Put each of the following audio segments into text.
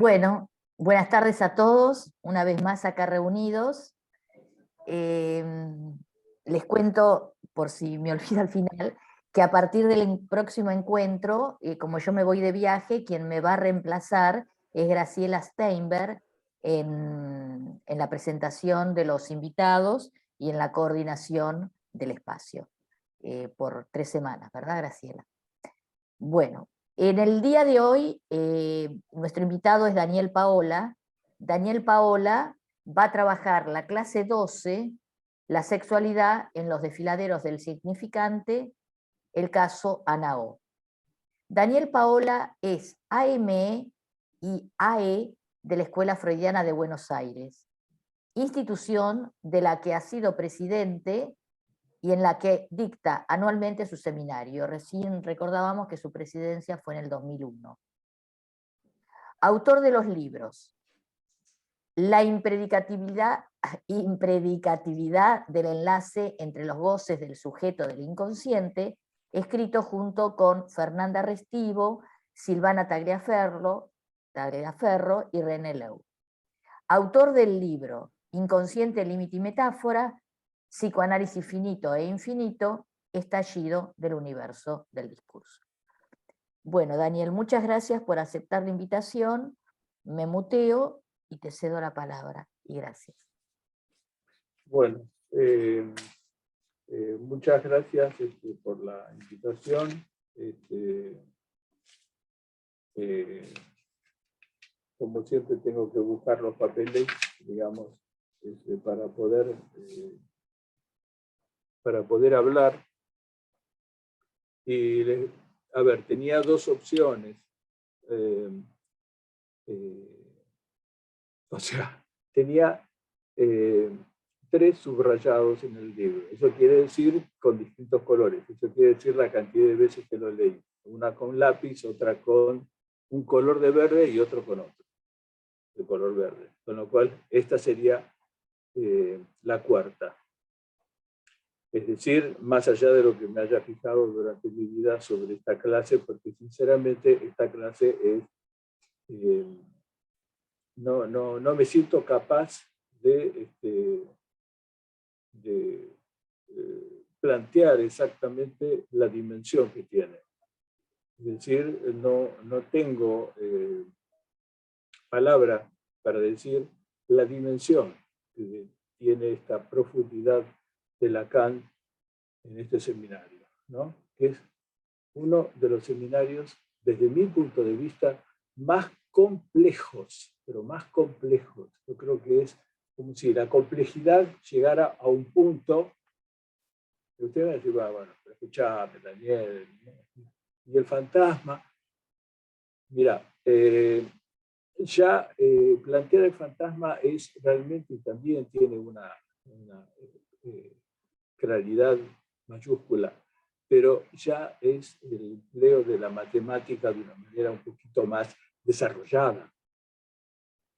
Bueno, buenas tardes a todos, una vez más acá reunidos. Les cuento, por si me olvido al final, que a partir del próximo encuentro, como yo me voy de viaje, quien me va a reemplazar es Graciela Steinberg en la presentación de los invitados y en la coordinación del espacio, por 3 semanas, ¿verdad, Graciela? Bueno, en el día de hoy, nuestro invitado es Daniel Paola. Daniel Paola va a trabajar la clase 12, la sexualidad en los desfiladeros del significante, el caso Anao. Daniel Paola es AME y AE de la Escuela Freudiana de Buenos Aires, institución de la que ha sido presidente y en la que dicta anualmente su seminario. Recién recordábamos que su presidencia fue en el 2001. Autor de los libros La impredicatividad del enlace entre los goces del sujeto del inconsciente, escrito junto con Fernanda Restivo, Silvana Tagliaferro y René Leu. Autor del libro Inconsciente, límite y metáfora, Psicoanálisis finito e infinito, estallido del universo del discurso. Bueno, Daniel, muchas gracias por aceptar la invitación. Me muteo y te cedo la palabra. Y gracias. Bueno, muchas gracias por la invitación. Como siempre tengo que buscar los papeles, digamos, para poder hablar. Y, a ver, tenía dos opciones. O sea, tenía 3 subrayados en el libro. Eso quiere decir con distintos colores. Eso quiere decir la cantidad de veces que lo leí. Una con lápiz, otra con un color de verde y otro con otro, de color verde. Con lo cual, esta sería la cuarta. Es decir, más allá de lo que me haya fijado durante mi vida sobre esta clase, porque sinceramente esta clase es... no me siento capaz de plantear exactamente la dimensión que tiene. Es decir, no tengo palabra para decir la dimensión que tiene esta profundidad de Lacan en este seminario, ¿no? Que es uno de los seminarios, desde mi punto de vista, más complejos, pero más complejos. Yo creo que es como si la complejidad llegara a un punto que usted va a decir, bueno, pero escuchame, Daniel, y el fantasma. Mira, ya plantear el fantasma es realmente, también tiene una claridad mayúscula, pero ya es el empleo de la matemática de una manera un poquito más desarrollada.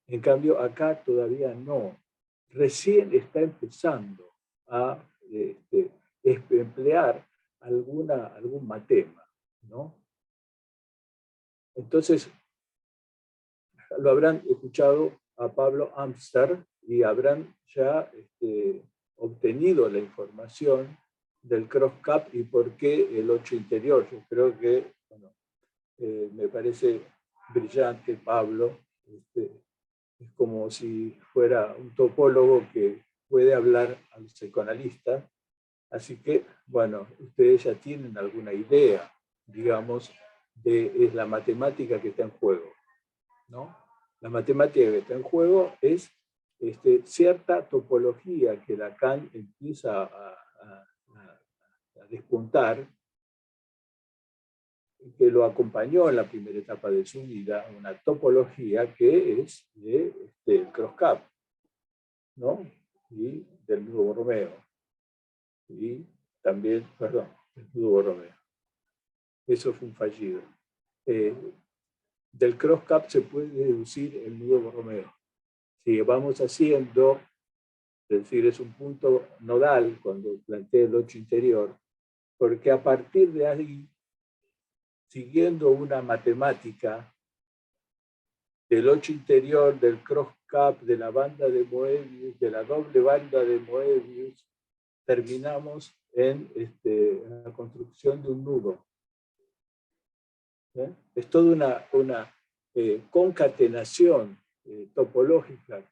En cambio, acá todavía no. Recién está empezando a emplear algún matema, ¿no? Entonces, lo habrán escuchado a Pablo Amster y habrán ya obtenido la información del cross-cap y por qué el 8 interior. Yo creo que, bueno, me parece brillante Pablo. Es como si fuera un topólogo que puede hablar al psicoanalista. Así que, bueno, ustedes ya tienen alguna idea, digamos, de la matemática que está en juego, ¿no? La matemática que está en juego es cierta topología que Lacan empieza a despuntar, que lo acompañó en la primera etapa de su vida, una topología que es del cross-cap, ¿no? Y del nudo Borromeo. Y también, perdón, el nudo Borromeo. Eso fue un fallido. Del cross-cap se puede deducir el nudo Borromeo. Si vamos haciendo, es decir, es un punto nodal cuando plantea el 8 interior, porque a partir de ahí, siguiendo una matemática del 8 interior, del cross-cap, de la banda de Moebius, de la doble banda de Moebius, terminamos en la construcción de un nudo. Es toda una concatenación topológica,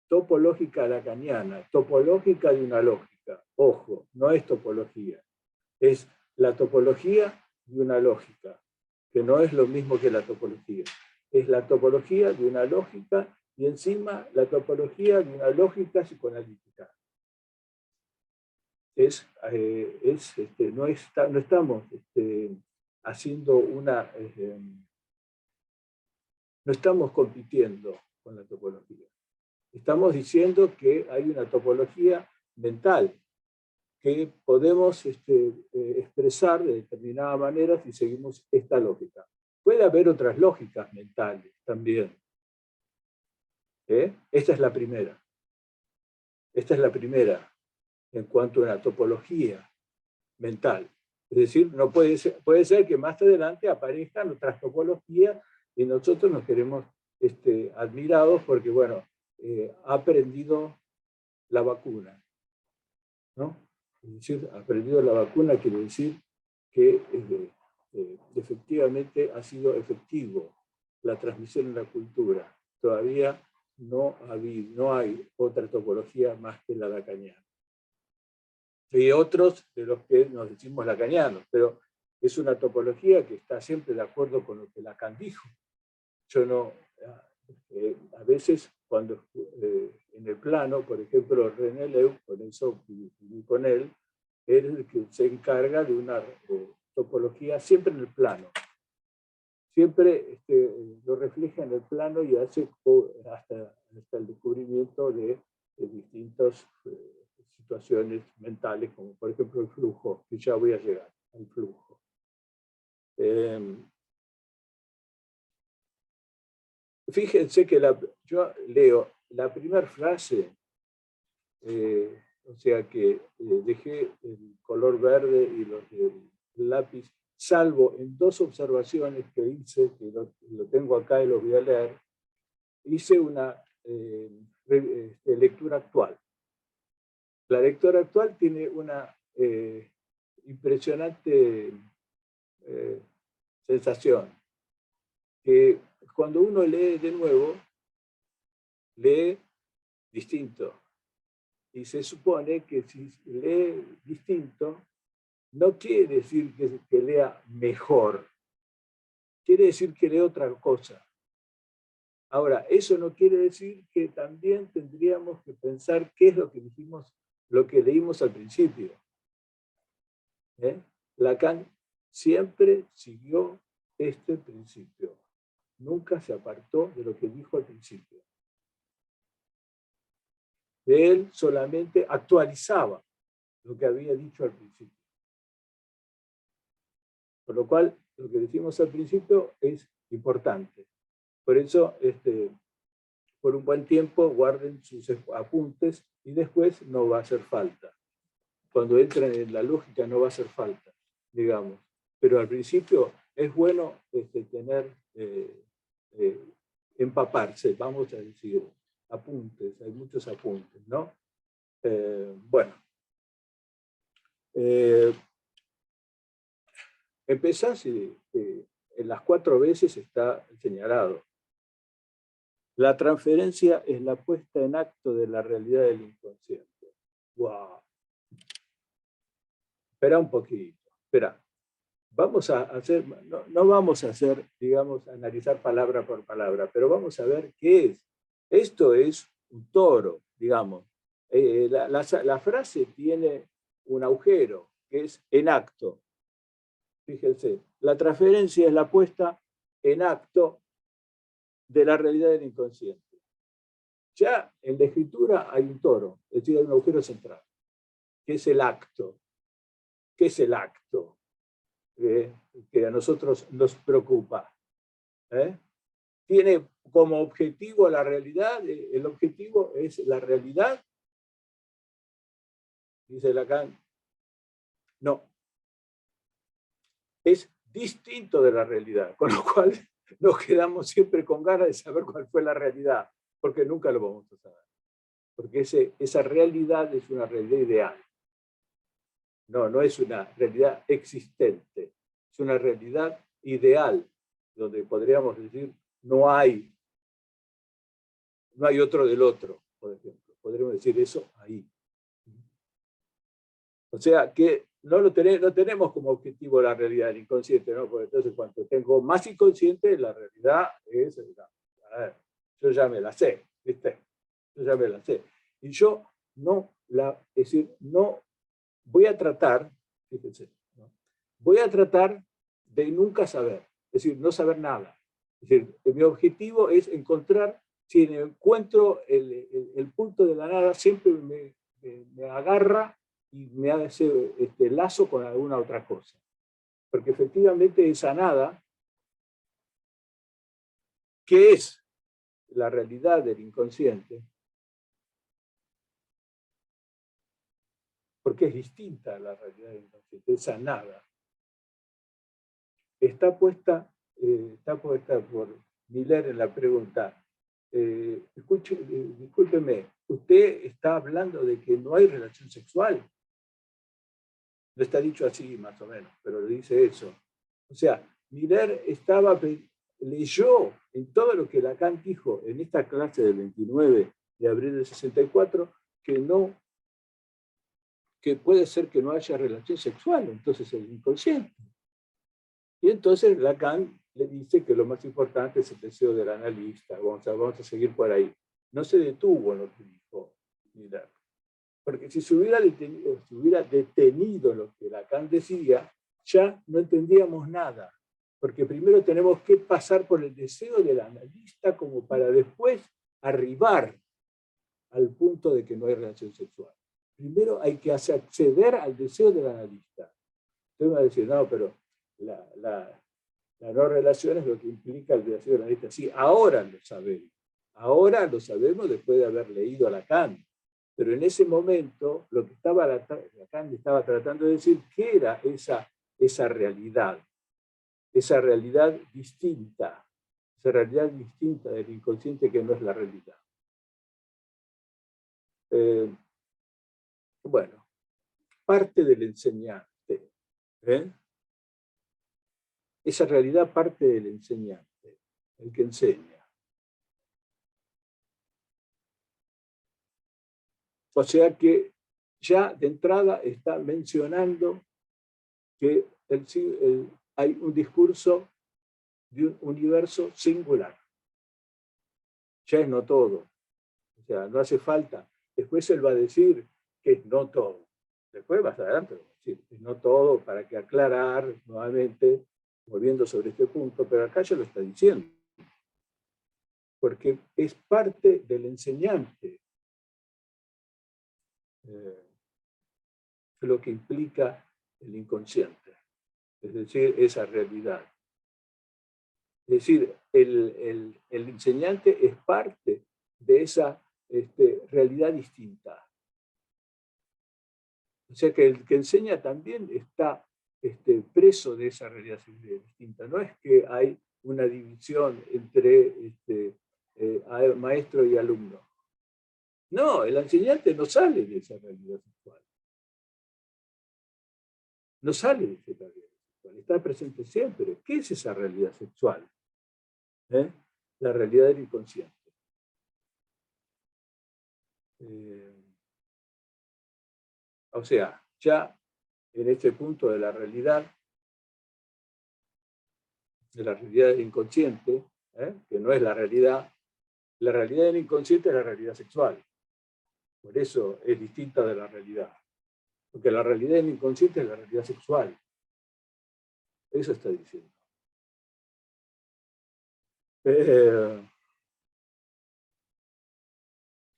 topológica lacaniana, topológica de una lógica. Ojo, no es topología, es la topología de una lógica, que no es lo mismo que la topología. Es la topología de una lógica y encima la topología de una lógica psicoanalítica. No estamos haciendo una... no estamos compitiendo con la topología. Estamos diciendo que hay una topología mental que podemos expresar de determinada manera si seguimos esta lógica. Puede haber otras lógicas mentales también. Esta es la primera. Esta es la primera en cuanto a una topología mental. Es decir, no puede ser que más adelante aparezcan otras topologías y nosotros nos queremos admirados porque, bueno, ha aprendido la vacuna, ¿no? Es decir, ha aprendido la vacuna quiere decir que efectivamente ha sido efectivo la transmisión en la cultura. Todavía no hay otra topología más que la lacaniana. Y otros de los que nos decimos lacanianos, pero es una topología que está siempre de acuerdo con lo que Lacan dijo. Yo no, a veces cuando en el plano, por ejemplo, René Leu, con eso y con él, es el que se encarga de una topología siempre en el plano. Siempre lo refleja en el plano y hace hasta el descubrimiento de distintas situaciones mentales, como por ejemplo el flujo, que ya voy a llegar al flujo. Fíjense que yo leo la primera frase, o sea que dejé el color verde y los del lápiz, salvo en dos observaciones que hice, que lo tengo acá y los voy a leer, hice una lectura actual. La lectura actual tiene una impresionante sensación, que cuando uno lee de nuevo, lee distinto. Y se supone que si lee distinto, no quiere decir que lea mejor, quiere decir que lee otra cosa. Ahora, eso no quiere decir que también tendríamos que pensar qué es lo que dijimos, lo que leímos al principio. Lacan siempre siguió este principio. Nunca se apartó de lo que dijo al principio. Él solamente actualizaba lo que había dicho al principio. Por lo cual, lo que decimos al principio es importante. Por eso, por un buen tiempo, guarden sus apuntes y después no va a hacer falta. Cuando entran en la lógica no va a hacer falta, digamos. Pero al principio es bueno tener, empaparse, vamos a decir, apuntes, hay muchos apuntes, ¿no? Bueno. Empezás en las 4 veces está señalado. La transferencia es la puesta en acto de la realidad del inconsciente. ¡Wow! Espera un poquito, espera. Vamos a hacer, no vamos a hacer, digamos, analizar palabra por palabra, pero vamos a ver qué es. Esto es un toro, digamos. La frase tiene un agujero, que es en acto. Fíjense, la transferencia es la puesta en acto de la realidad del inconsciente. Ya en la escritura hay un toro, es decir, hay un agujero central, que es el acto. ¿Qué es el acto? Que a nosotros nos preocupa. Tiene como objetivo la realidad, el objetivo es la realidad, dice Lacan. No. Es distinto de la realidad, con lo cual nos quedamos siempre con ganas de saber cuál fue la realidad, porque nunca lo vamos a saber. Porque esa realidad es una realidad ideal. No es una realidad existente, es una realidad ideal, donde podríamos decir no hay otro del otro, por ejemplo. Podríamos decir eso ahí. O sea que no tenemos como objetivo la realidad del inconsciente, ¿no? Porque entonces cuando tengo más inconsciente, la realidad es, a ver, yo ya me la sé, ¿viste? Yo ya me la sé. Y yo es decir, no voy a tratar, fíjense, ¿no? Voy a tratar de nunca saber, es decir, no saber nada. Es decir, mi objetivo es encontrar, si encuentro el punto de la nada, siempre me agarra y me hace lazo con alguna otra cosa. Porque efectivamente esa nada, que es la realidad del inconsciente, porque es distinta a la realidad del inconsciente, esa nada, está puesta por Miller en la pregunta. Discúlpeme, usted está hablando de que no hay relación sexual. No está dicho así, más o menos, pero dice eso. O sea, Miller leyó en todo lo que Lacan dijo en esta clase del 29 de abril del 64, que puede ser que no haya relación sexual, entonces el inconsciente. Y entonces Lacan le dice que lo más importante es el deseo del analista. Vamos a seguir por ahí. No se detuvo en lo que dijo Miller. Porque si se hubiera detenido lo que Lacan decía, ya no entendíamos nada. Porque primero tenemos que pasar por el deseo del analista como para después arribar al punto de que no hay relación sexual. Primero hay que acceder al deseo del analista. Usted me va a decir, no, pero la no relación es lo que implica el deseo del analista. Sí, ahora lo sabemos. Ahora lo sabemos después de haber leído a Lacan. Pero en ese momento, lo que Lacan estaba tratando de decir, ¿qué era esa realidad distinta, esa realidad distinta del inconsciente que no es la realidad? Bueno, parte del enseñante. Esa realidad parte del enseñante, el que enseña. O sea que ya de entrada está mencionando que hay un discurso de un universo singular. Ya es no todo. O sea, no hace falta. Después él va a decir que es no todo. Después más adelante va a decir que es no todo para que aclarar nuevamente, volviendo sobre este punto, pero acá ya lo está diciendo. Porque es parte del enseñante lo que implica el inconsciente. Es decir, esa realidad. Es decir, el enseñante es parte de esa realidad distinta. O sea que el que enseña también está preso de esa realidad distinta. No es que hay una división entre maestro y alumno. No, el enseñante no sale de esa realidad sexual. No sale de esa realidad sexual. Está presente siempre. ¿Qué es esa realidad sexual? La realidad del inconsciente. O sea, ya en este punto de la realidad del inconsciente, que no es la realidad del inconsciente es la realidad sexual. Por eso es distinta de la realidad. Porque la realidad del inconsciente es la realidad sexual. Eso está diciendo.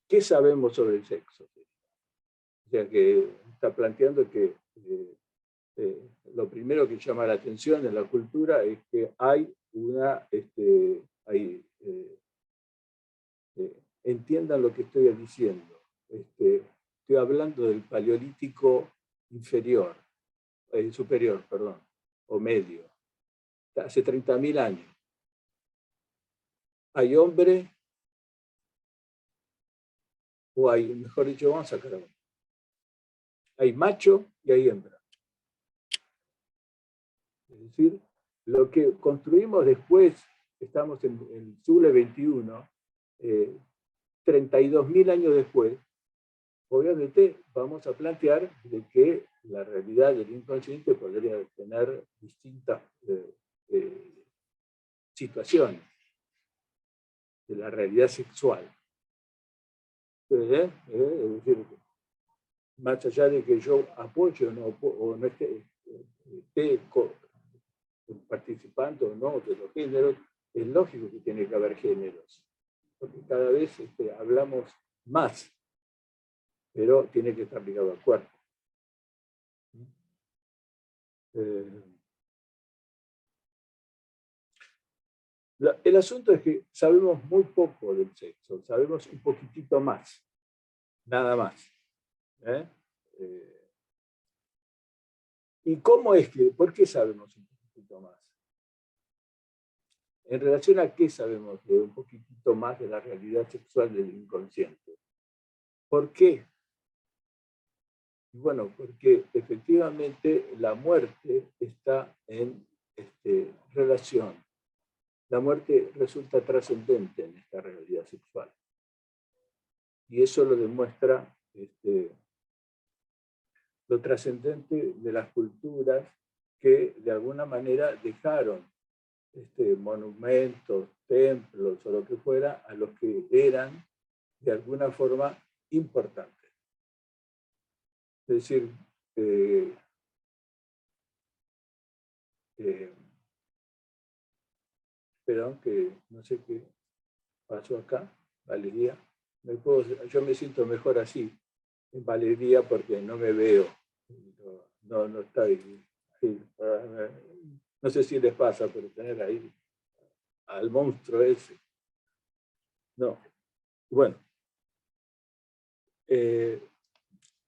¿Qué sabemos sobre el sexo? O sea, que está planteando que lo primero que llama la atención en la cultura es que hay entiendan lo que estoy diciendo. Estoy hablando del paleolítico superior, perdón, o medio, hace 30.000 años. hay hombre, o hay, mejor dicho, vamos a sacar a uno. Hay macho y hay hembra. Es decir, lo que construimos después, estamos en el siglo XXI, 32.000 años después, obviamente vamos a plantear de que la realidad del inconsciente podría tener distintas situaciones de la realidad sexual. Es decir, más allá de que yo apoye o no esté participando o no de los géneros, es lógico que tiene que haber géneros, porque cada vez hablamos más, pero tiene que estar ligado al cuerpo. El asunto es que sabemos muy poco del sexo, sabemos un poquitito más, nada más. ¿Y cómo es que, por qué sabemos un poquitito más? ¿En relación a qué sabemos de un poquitito más de la realidad sexual del inconsciente? ¿Por qué? Bueno, porque efectivamente la muerte está en relación. La muerte resulta trascendente en esta realidad sexual. Y eso lo demuestra lo trascendente de las culturas que de alguna manera dejaron monumentos, templos o lo que fuera a los que eran de alguna forma importantes. Es decir, perdón, que no sé qué pasó acá, Valeria. Yo me siento mejor así, en Valeria, porque no me veo. No está ahí. No sé si les pasa, pero tener ahí al monstruo ese. No. Bueno.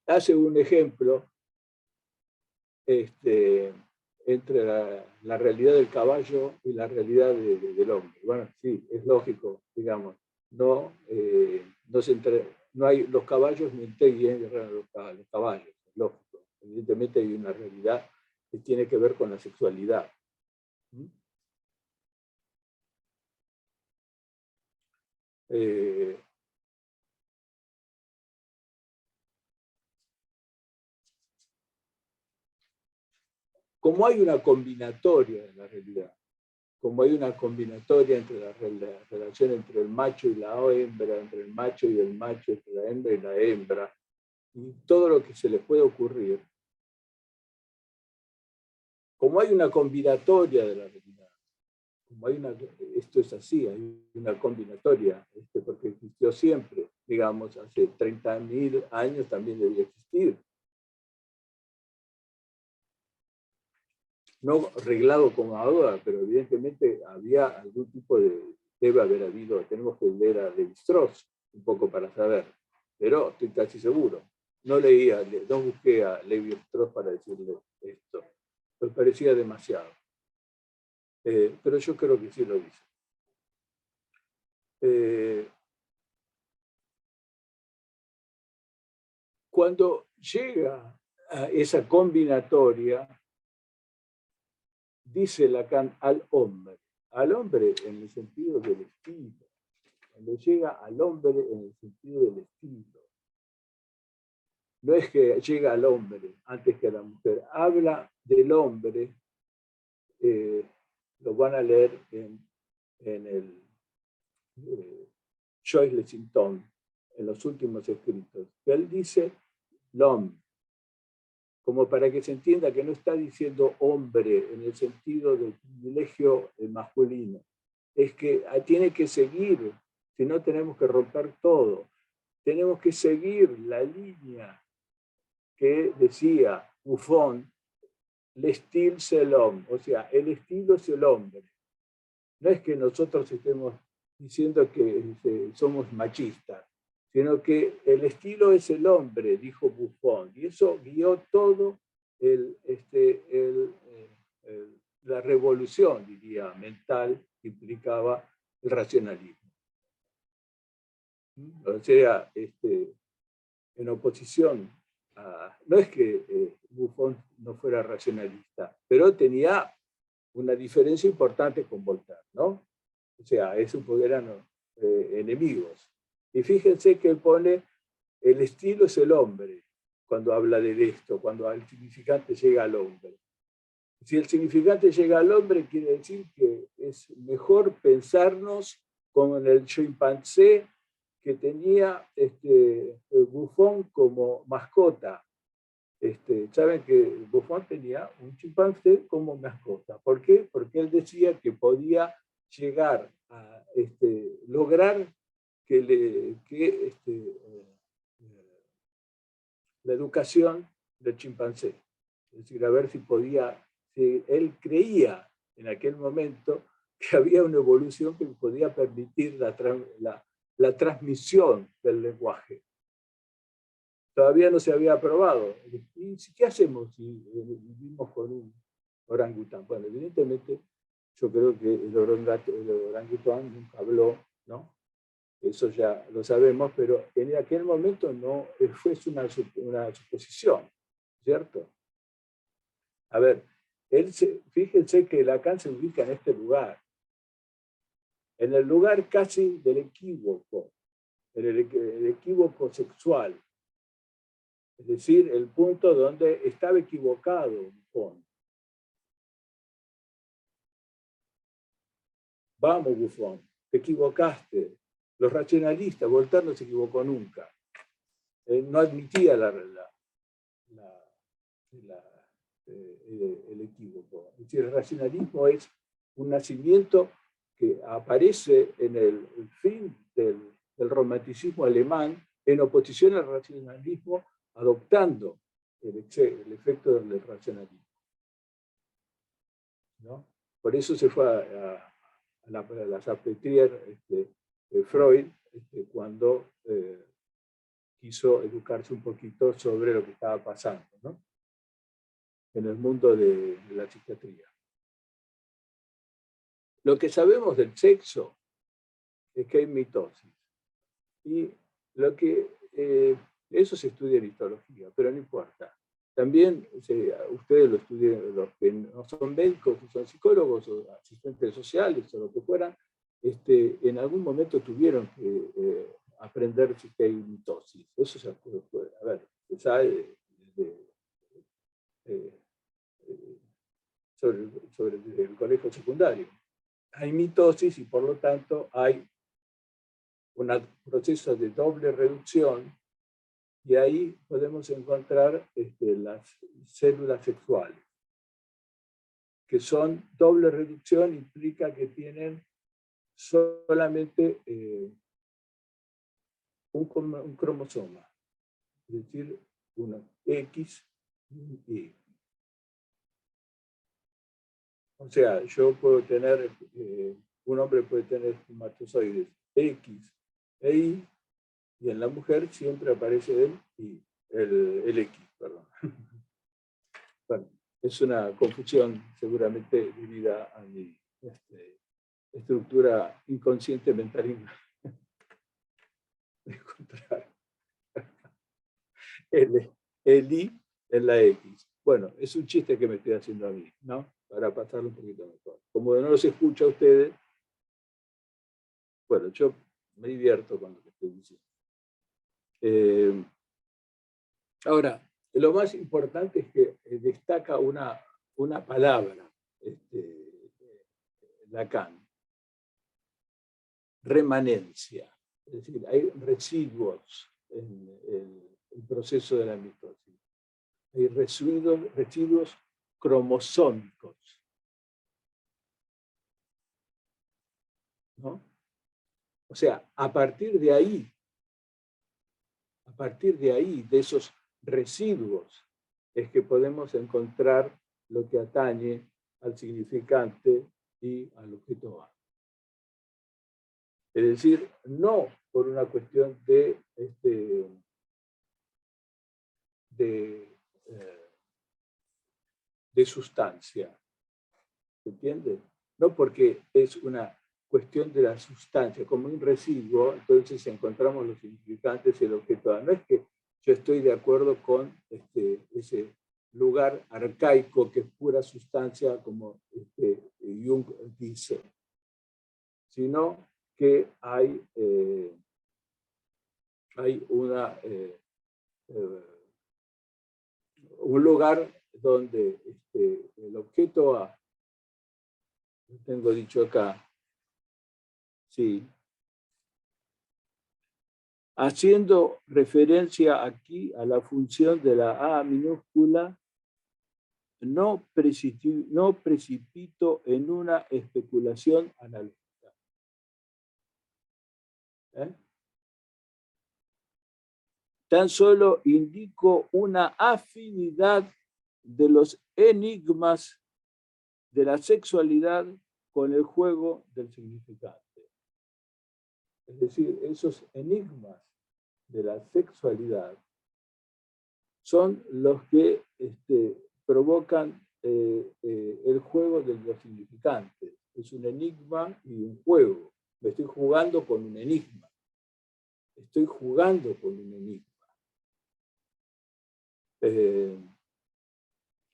Hace un ejemplo entre la realidad del caballo y la realidad del hombre. Bueno, sí, es lógico, digamos. No hay los caballos ni los caballos, es lógico. Evidentemente hay una realidad que tiene que ver con la sexualidad. Como hay una combinatoria en la realidad, como hay una combinatoria entre la relación entre el macho y la hembra, entre el macho, entre la hembra y la hembra, y todo lo que se les puede ocurrir, como hay una combinatoria de la realidad, esto es así, hay una combinatoria, porque existió siempre, digamos, hace 30.000 años también debía existir. No arreglado como ahora, pero evidentemente había algún tipo debe haber habido, tenemos que leer a Levi-Strauss un poco para saber, pero estoy casi seguro. No busqué a Levi-Strauss para decirle esto, me parecía demasiado. Pero yo creo que sí lo dice. Cuando llega a esa combinatoria, dice Lacan al hombre en el sentido del estilo, cuando llega al hombre en el sentido del estilo. No es que llega al hombre antes que a la mujer, habla del hombre, lo van a leer en el Joyce Lexington, en los últimos escritos, que él dice l'homme, como para que se entienda que no está diciendo hombre en el sentido del privilegio masculino, es que tiene que seguir, si no tenemos que romper todo, tenemos que seguir la línea que decía Buffon, l'estile c'est l'homme, o sea, el estilo es el hombre. No es que nosotros estemos diciendo que somos machistas, sino que el estilo es el hombre, dijo Buffon, y eso guió todo la revolución, diría, mental que implicaba el racionalismo. O sea, en oposición a... No es que Buffon no fuera racionalista, pero tenía una diferencia importante con Voltaire, ¿no? O sea, esos eran enemigos. Y fíjense que él pone, el estilo es el hombre, cuando habla de esto, cuando el significante llega al hombre. Si el significante llega al hombre, quiere decir que es mejor pensarnos como en el chimpancé que tenía Buffon como mascota. Saben que Buffon tenía un chimpancé como mascota. ¿Por qué? Porque él decía que podía llegar a lograr que la educación del chimpancé. Es decir, a ver si podía, si él creía en aquel momento que había una evolución que podía permitir la transmisión del lenguaje. Todavía no se había probado. ¿Y qué hacemos si vivimos con un orangután? Bueno, evidentemente, yo creo que el orangután nunca habló, ¿no? Eso ya lo sabemos, pero en aquel momento no fue una suposición, ¿cierto? A ver, fíjense que Lacan se ubica en este lugar, en el lugar casi del equívoco, en el equívoco sexual. Es decir, el punto donde estaba equivocado Buffon. Vamos, Buffon, te equivocaste. Los racionalistas, Voltaire no se equivocó nunca. No admitía el equívoco. Es decir, el racionalismo es un nacimiento que aparece en el fin del romanticismo alemán en oposición al racionalismo, adoptando el efecto del racionalismo, ¿no? Por eso se fue a la Salpêtrière Freud cuando quiso educarse un poquito sobre lo que estaba pasando, ¿no? En el mundo de la psiquiatría. Lo que sabemos del sexo es que hay mitosis. Y eso se estudia en histología, pero no importa. También ustedes lo estudian, los que no son médicos, que son psicólogos o asistentes sociales o lo que fueran, en algún momento tuvieron que aprender que hay mitosis. Eso se puede, a ver, se sabe sobre el colegio secundario. Hay mitosis y por lo tanto hay un proceso de doble reducción y ahí podemos encontrar las células sexuales, que son doble reducción, implica que tienen solamente un cromosoma, es decir, una X y un Y. O sea, yo puedo tener, un hombre puede tener espermatozoides X e Y, y en la mujer siempre aparece el X, perdón. Bueno, es una confusión seguramente debida a mi estructura inconsciente mental de encontrar el I en la X. Bueno, es un chiste que me estoy haciendo a mí, ¿no? Para pasarlo un poquito mejor. Como no los escucho a ustedes, bueno, yo me divierto con lo que estoy diciendo. Ahora, lo más importante es que destaca una palabra, Lacan, remanencia. Es decir, hay residuos en el proceso de la mitosis. Hay residuos cromosómicos, ¿no? O sea, a partir de ahí, de esos residuos, es que podemos encontrar lo que atañe al significante y al objeto A. Es decir, no por una cuestión de sustancia, ¿se entiende? No porque es una cuestión de la sustancia, como un residuo, entonces encontramos los significantes y el objeto A. No es que yo estoy de acuerdo con ese lugar arcaico que es pura sustancia, como Jung dice, sino que hay un lugar donde el objeto A, lo tengo dicho acá, sí, haciendo referencia aquí a la función de la A minúscula, no precipito en una especulación analógica. Tan solo indico una afinidad de los enigmas de la sexualidad con el juego del significante. Es decir, esos enigmas de la sexualidad son los que provocan el juego de los significantes. Es un enigma y un juego. Me estoy jugando con un enigma. Estoy jugando con un enigma.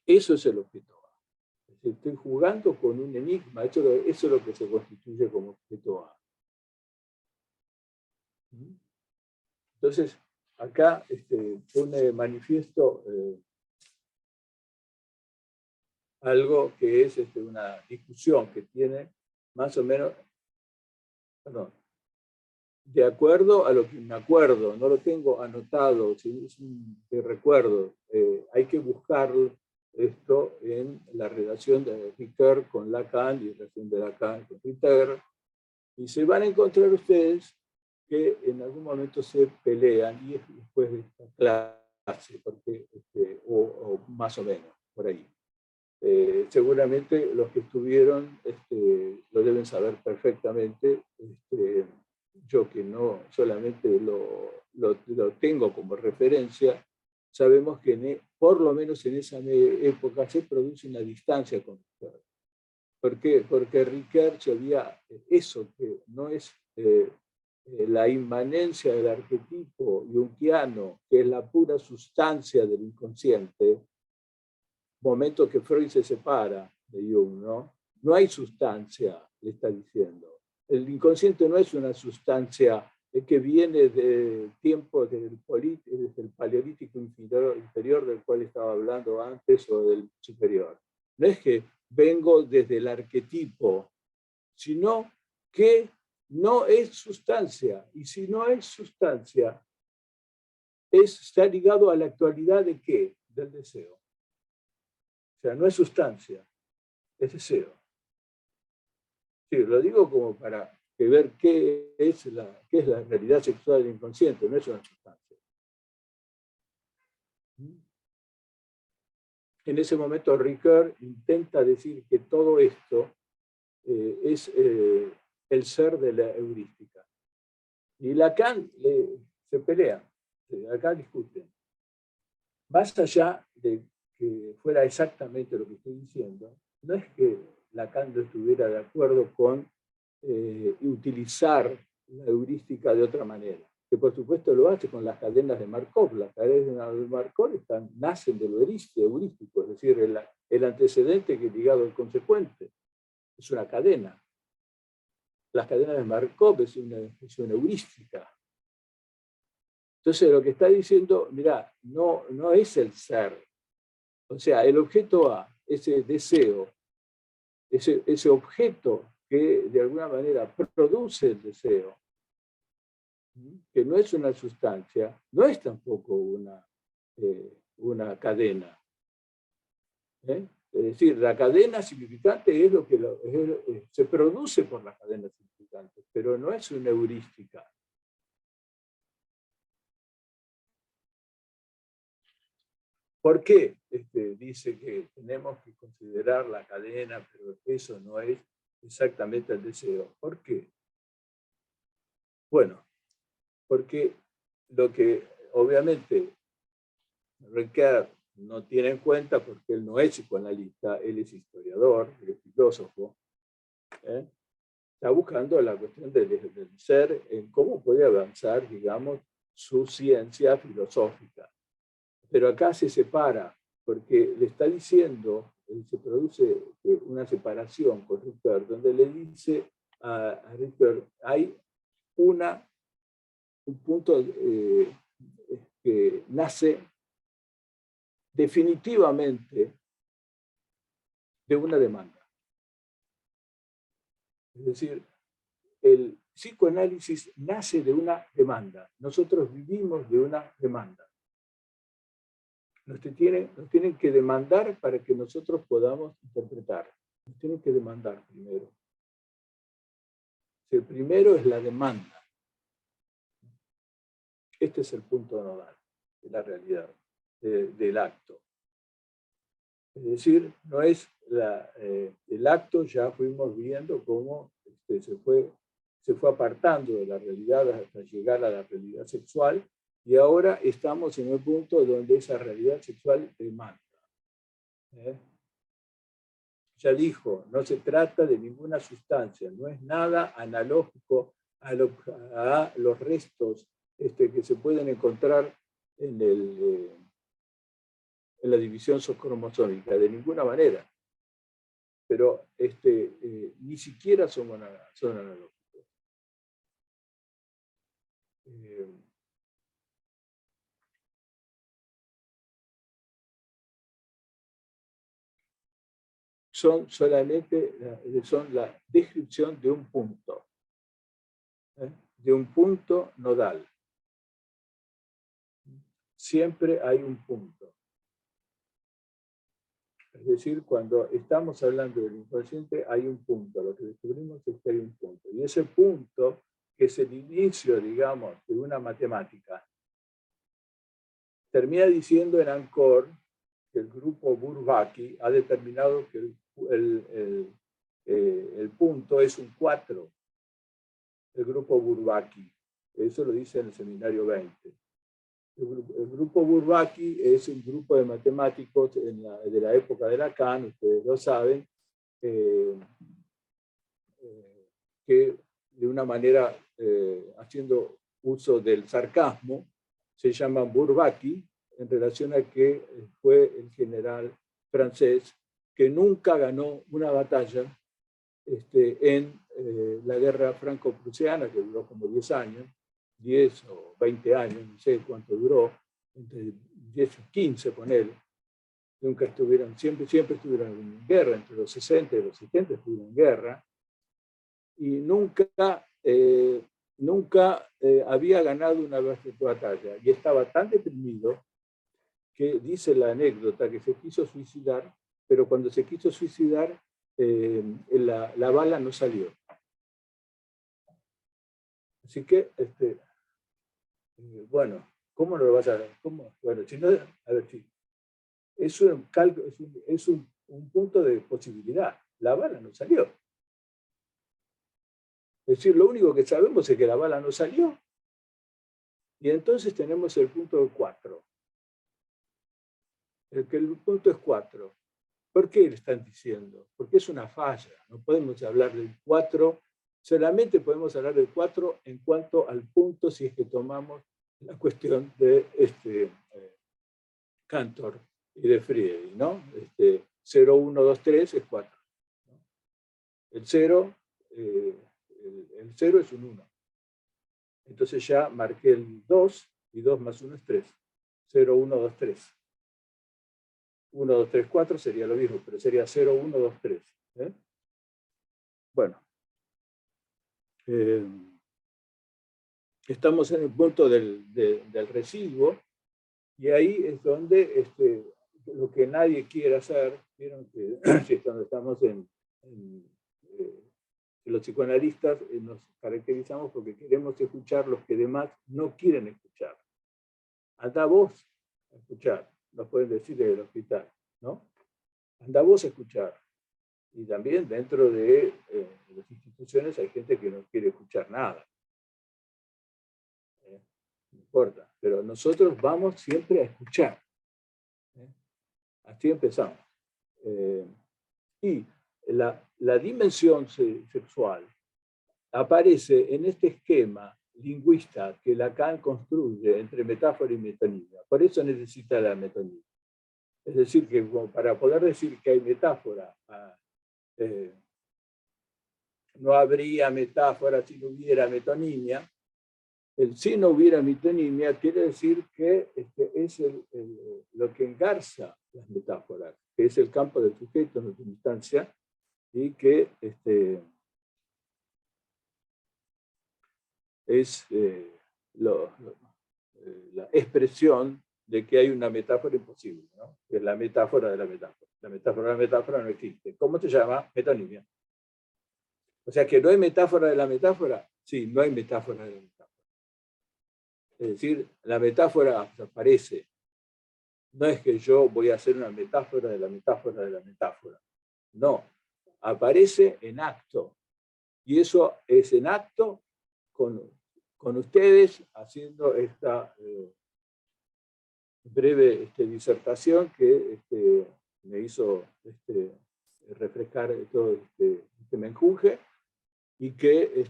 Eso es el objeto A. Es decir, estoy jugando con un enigma. Eso es lo que se constituye como objeto A. Entonces, acá pone de manifiesto algo que es una discusión que tiene más o menos, perdón, de acuerdo a lo que me acuerdo, no lo tengo anotado, es un recuerdo, hay que buscar esto en la relación de Ricoeur con Lacan y la relación de Lacan con Ricoeur, y se van a encontrar ustedes que en algún momento se pelean, y es después de esta clase, porque, o más o menos, por ahí. Seguramente los que estuvieron lo deben saber perfectamente. Yo que no solamente lo tengo como referencia, sabemos que por lo menos en esa época se produce una distancia con Ricoeur. ¿Por qué? Porque Ricoeur sabía eso, que no es la inmanencia del arquetipo junguiano, que es la pura sustancia del inconsciente, momento que Freud se separa de Jung, ¿no? No hay sustancia, le está diciendo. El inconsciente no es una sustancia que viene de tiempo desde el paleolítico inferior del cual estaba hablando antes o del superior. No es que vengo desde el arquetipo, sino que no es sustancia. Y si no es sustancia, está ligado a la actualidad de ¿qué? Del deseo. O sea, no es sustancia, es deseo. Sí, lo digo como para ver qué es la realidad sexual del inconsciente, no es una sustancia. En ese momento Ricoeur intenta decir que todo esto es el ser de la heurística. Y Lacan se pelea, acá discuten. Más allá de que fuera exactamente lo que estoy diciendo, no es que Lacan no estuviera de acuerdo con utilizar la heurística de otra manera, que por supuesto lo hace con las cadenas de Markov. Las cadenas de Markov nacen de lo heurístico, es decir, el antecedente que es ligado al consecuente. Es una cadena. Las cadenas de Markov es una heurística. Entonces lo que está diciendo, mira, no es el ser. O sea, el objeto A, ese deseo, ese objeto que de alguna manera produce el deseo, que no es una sustancia, no es tampoco una cadena. Es decir, la cadena significante es lo que se produce por la cadena significante, pero no es una heurística. ¿Por qué dice que tenemos que considerar la cadena, pero eso no es exactamente el deseo? ¿Por qué? Bueno, porque lo que obviamente Ricoeur no tiene en cuenta, porque él no es psicoanalista, él es historiador, él es filósofo, está buscando la cuestión del ser, en cómo puede avanzar, digamos, su ciencia filosófica. Pero acá se separa, porque le está diciendo, se produce una separación con Ricoeur, donde le dice a Ricoeur, hay un punto que nace definitivamente de una demanda. Es decir, el psicoanálisis nace de una demanda. Nosotros vivimos de una demanda. Nos tienen que demandar para que nosotros podamos interpretar. Nos tienen que demandar primero. El primero es la demanda. Este es el punto nodal de la realidad, del acto. Es decir, no es el acto, ya fuimos viendo cómo se fue apartando de la realidad hasta llegar a la realidad sexual, y ahora estamos en el punto donde esa realidad sexual demanda. Ya dijo, no se trata de ninguna sustancia, no es nada analógico a los restos que se pueden encontrar en la división cromosómica, de ninguna manera. Pero ni siquiera son analógicos. Son solamente la descripción de un punto, de un punto nodal. Siempre hay un punto. Es decir, cuando estamos hablando del inconsciente, hay un punto. Lo que descubrimos es que hay un punto. Y ese punto, que es el inicio, digamos, de una matemática, termina diciendo en Ancor que el grupo Bourbaki ha determinado que el punto es un 4. El grupo Bourbaki. Eso lo dice en el seminario 20. El grupo Bourbaki es un grupo de matemáticos de la época de Lacan, ustedes lo saben, que de una manera, haciendo uso del sarcasmo, se llaman Bourbaki, en relación a que fue el general francés que nunca ganó una batalla en la guerra franco-prusiana, que duró como 10 años, 10 o 20 años, no sé cuánto duró, entre 10 y 15, ponele. Nunca siempre estuvieron en guerra, entre los 60 y los 70 estuvieron en guerra, y nunca había ganado una batalla, y estaba tan deprimido que dice la anécdota que se quiso suicidar, pero cuando se quiso suicidar, la bala no salió. Así que, bueno, ¿cómo no lo vas a ver? Bueno, si no, a ver, sí. Es un punto de posibilidad. La bala no salió. Es decir, lo único que sabemos es que la bala no salió. Y entonces tenemos el punto 4. El punto es 4. ¿Por qué le están diciendo? Porque es una falla. No podemos hablar del 4. Solamente podemos hablar del 4 en cuanto al punto, si es que tomamos la cuestión de Cantor y de Friedrich, ¿no? 0, 1, 2, 3 es 4. ¿No? El 0 es un 1. Entonces ya marqué el 2, y 2 más 1 es 3. 0, 1, 2, 3. 1, 2, 3, 4 sería lo mismo, pero sería 0, 1, 2, 3. Bueno. Estamos en el punto del residuo, y ahí es donde lo que nadie quiere hacer. Vieron que cuando estamos los psicoanalistas nos caracterizamos porque queremos escuchar los que demás no quieren escuchar. Anda vos a escuchar, nos pueden decir desde el hospital, ¿no? Anda vos a escuchar. Y también dentro de las instituciones hay gente que no quiere escuchar nada. No importa, pero nosotros vamos siempre a escuchar. Así empezamos. Y la dimensión sexual aparece en este esquema lingüista que Lacan construye entre metáfora y metonimia. Por eso necesita la metonimia. Es decir, que para poder decir que hay metáfora, no habría metáfora si no hubiera metonimia. El si no hubiera metonimia quiere decir que es lo que engarza las metáforas, que es el campo del sujeto en última instancia, y que es la expresión de que hay una metáfora imposible, ¿no? Que es la metáfora de la metáfora. La metáfora de la metáfora no existe. ¿Cómo se llama? Metonimia. O sea que no hay metáfora de la metáfora. Sí, no hay metáfora de la metáfora. Es decir, la metáfora aparece. No es que yo voy a hacer una metáfora de la metáfora de la metáfora. No, aparece en acto. Y eso es en acto con ustedes haciendo esta breve disertación que me hizo refrescar todo este menjunje y que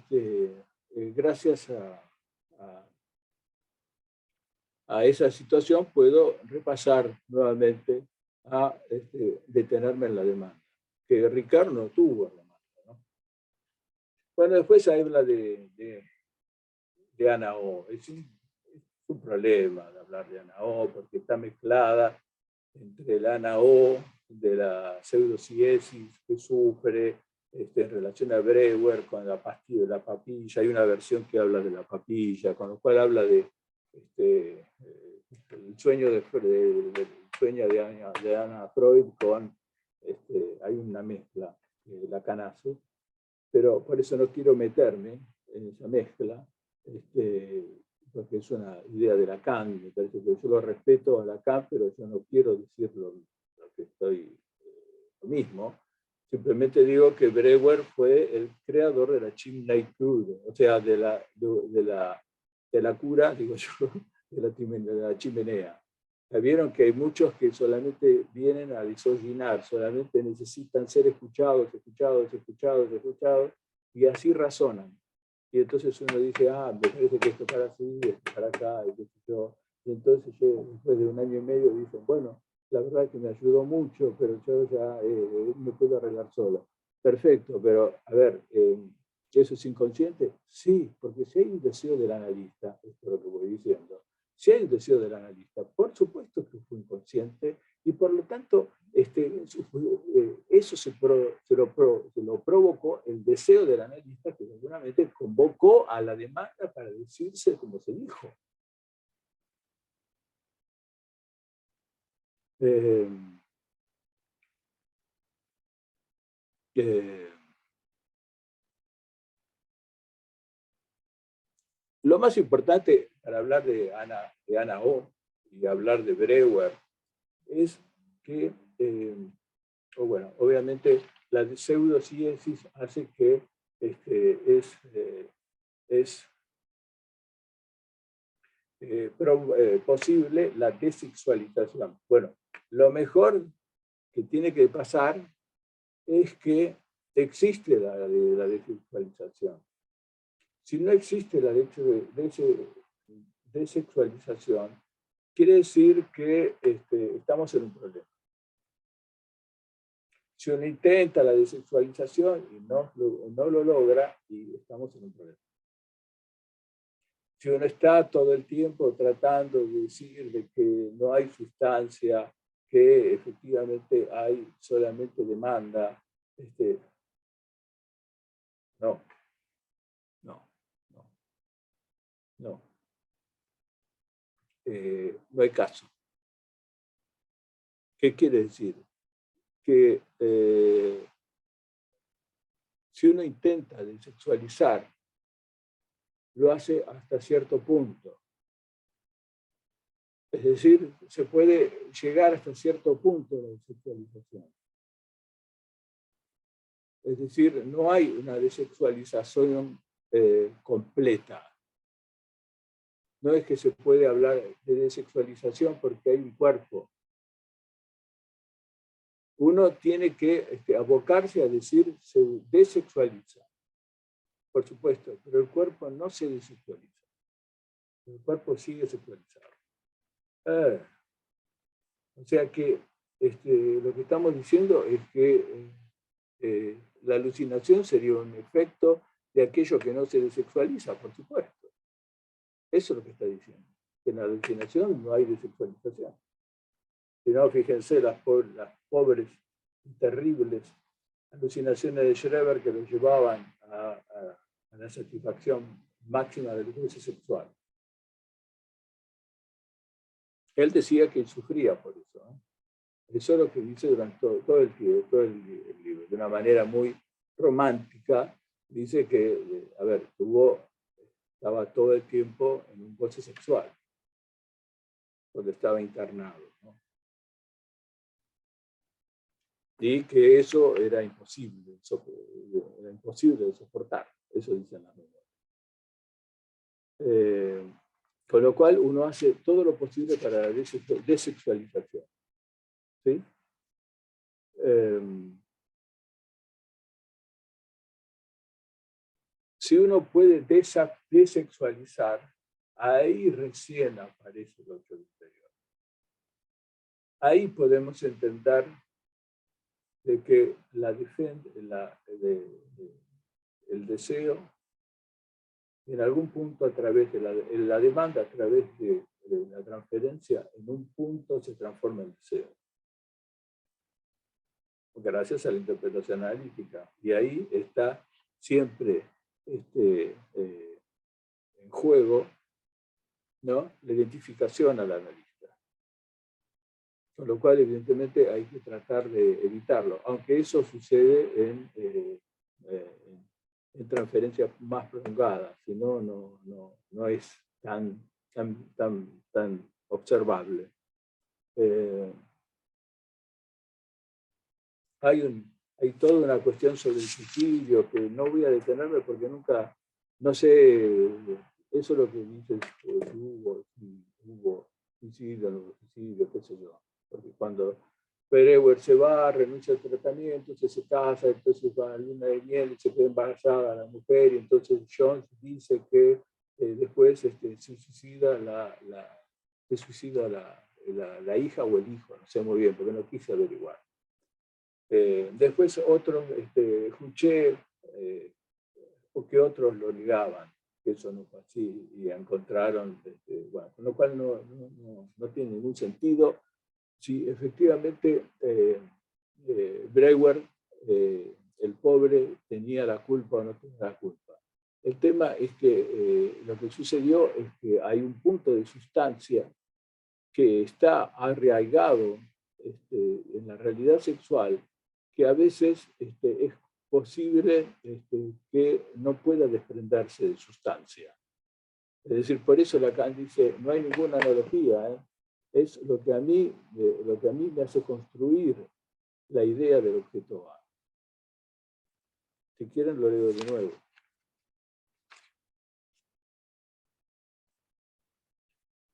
gracias a esa situación puedo repasar nuevamente a detenerme en la demanda, que Ricard no tuvo en la mano, ¿no? Bueno, después habla de Ana O. Es un problema de hablar de Ana O, porque está mezclada entre la Ana O de la pseudociesis que sufre en relación a Breuer con la pastilla de la papilla. Hay una versión que habla de la papilla, con lo cual habla de el sueño de Ana Freud con hay una mezcla lacanazo, pero por eso no quiero meterme en esa mezcla, porque es una idea de Lacan. Me parece que yo lo respeto a Lacan, pero yo no quiero decir lo que estoy lo mismo. Simplemente digo que Breuer fue el creador de la chimney cure, o sea, de la cura, digo yo, de la chimenea. Vieron que hay muchos que solamente vienen a disollinar, solamente necesitan ser escuchados, y así razonan. Y entonces uno dice, me parece que esto para así, esto para acá, y qué sé yo. Y entonces después de un año y medio dicen, bueno, la verdad es que me ayudó mucho, pero yo ya me puedo arreglar solo. Perfecto, pero a ver, ¿eso es inconsciente? Sí, porque si hay un deseo del analista, esto es lo que voy diciendo, si hay un deseo del analista, por supuesto que fue inconsciente, y por lo tanto eso se lo provocó el deseo del analista, que seguramente convocó a la demanda para decirse como se dijo. Lo más importante para hablar de Ana O y hablar de Breuer es que, bueno, obviamente la pseudociesis hace que es posible la desexualización. Bueno, lo mejor que tiene que pasar es que existe la desexualización. Si no existe la desexualización, quiere decir que estamos en un problema. Si uno intenta la desexualización y no lo logra, y estamos en un problema. Si uno está todo el tiempo tratando de decir de que no hay sustancia, que efectivamente hay solamente demanda, no. No hay caso. ¿Qué quiere decir? Que si uno intenta desexualizar, lo hace hasta cierto punto. Es decir, se puede llegar hasta cierto punto de la desexualización. Es decir, no hay una desexualización completa. No es que se puede hablar de desexualización porque hay un cuerpo. Uno tiene que abocarse a decir se desexualiza. por supuesto, pero el cuerpo no se desexualiza. El cuerpo sigue sexualizado. O sea que lo que estamos diciendo es que la alucinación sería un efecto de aquello que no se desexualiza, por supuesto. Eso es lo que está diciendo. Que en la alucinación no hay desexualización. Si no, fíjense las pobres y terribles alucinaciones de Schreber que lo llevaban a la satisfacción máxima del goce sexual. Él decía que sufría por eso. Eso es lo que dice durante todo el libro, de una manera muy romántica. Dice que, a ver, estaba todo el tiempo en un goce sexual, donde estaba internado, ¿no? Y que eso era imposible de soportar. Eso dicen las memorias. Con lo cual uno hace todo lo posible para la desexualización. ¿Sí? Si uno puede desexualizar, ahí recién aparece el otro interior. Ahí podemos entender de que el deseo, en algún punto a través de la demanda, a través de la transferencia, en un punto se transforma en deseo. Gracias a la interpretación analítica. Y ahí está siempre en juego, ¿no?, la identificación al analista. Con lo cual, evidentemente, hay que tratar de evitarlo, aunque eso sucede en transferencias más prolongadas, si no, no es tan observable. Hay toda una cuestión sobre el suicidio que no voy a detenerme porque nunca, no sé, eso es lo que dice hubo suicidio, no suicidio, qué sé yo. Porque cuando Brewer se va, renuncia al tratamiento, se casa, entonces va a la luna de miel y se queda embarazada la mujer, y entonces Jones dice que después se suicida la hija o el hijo, no sé muy bien, porque no quise averiguar. Después otros, escuché porque otros lo negaban, que eso no fue así, y encontraron, bueno, con lo cual no tiene ningún sentido. Si efectivamente Brewer, el pobre, tenía la culpa o no tenía la culpa. El tema es que lo que sucedió es que hay un punto de sustancia que está arraigado en la realidad sexual, que a veces es posible que no pueda desprenderse de sustancia. Es decir, por eso Lacan dice, no hay ninguna analogía, es lo que a mí me hace construir la idea del objeto A. Si quieren, lo leo de nuevo.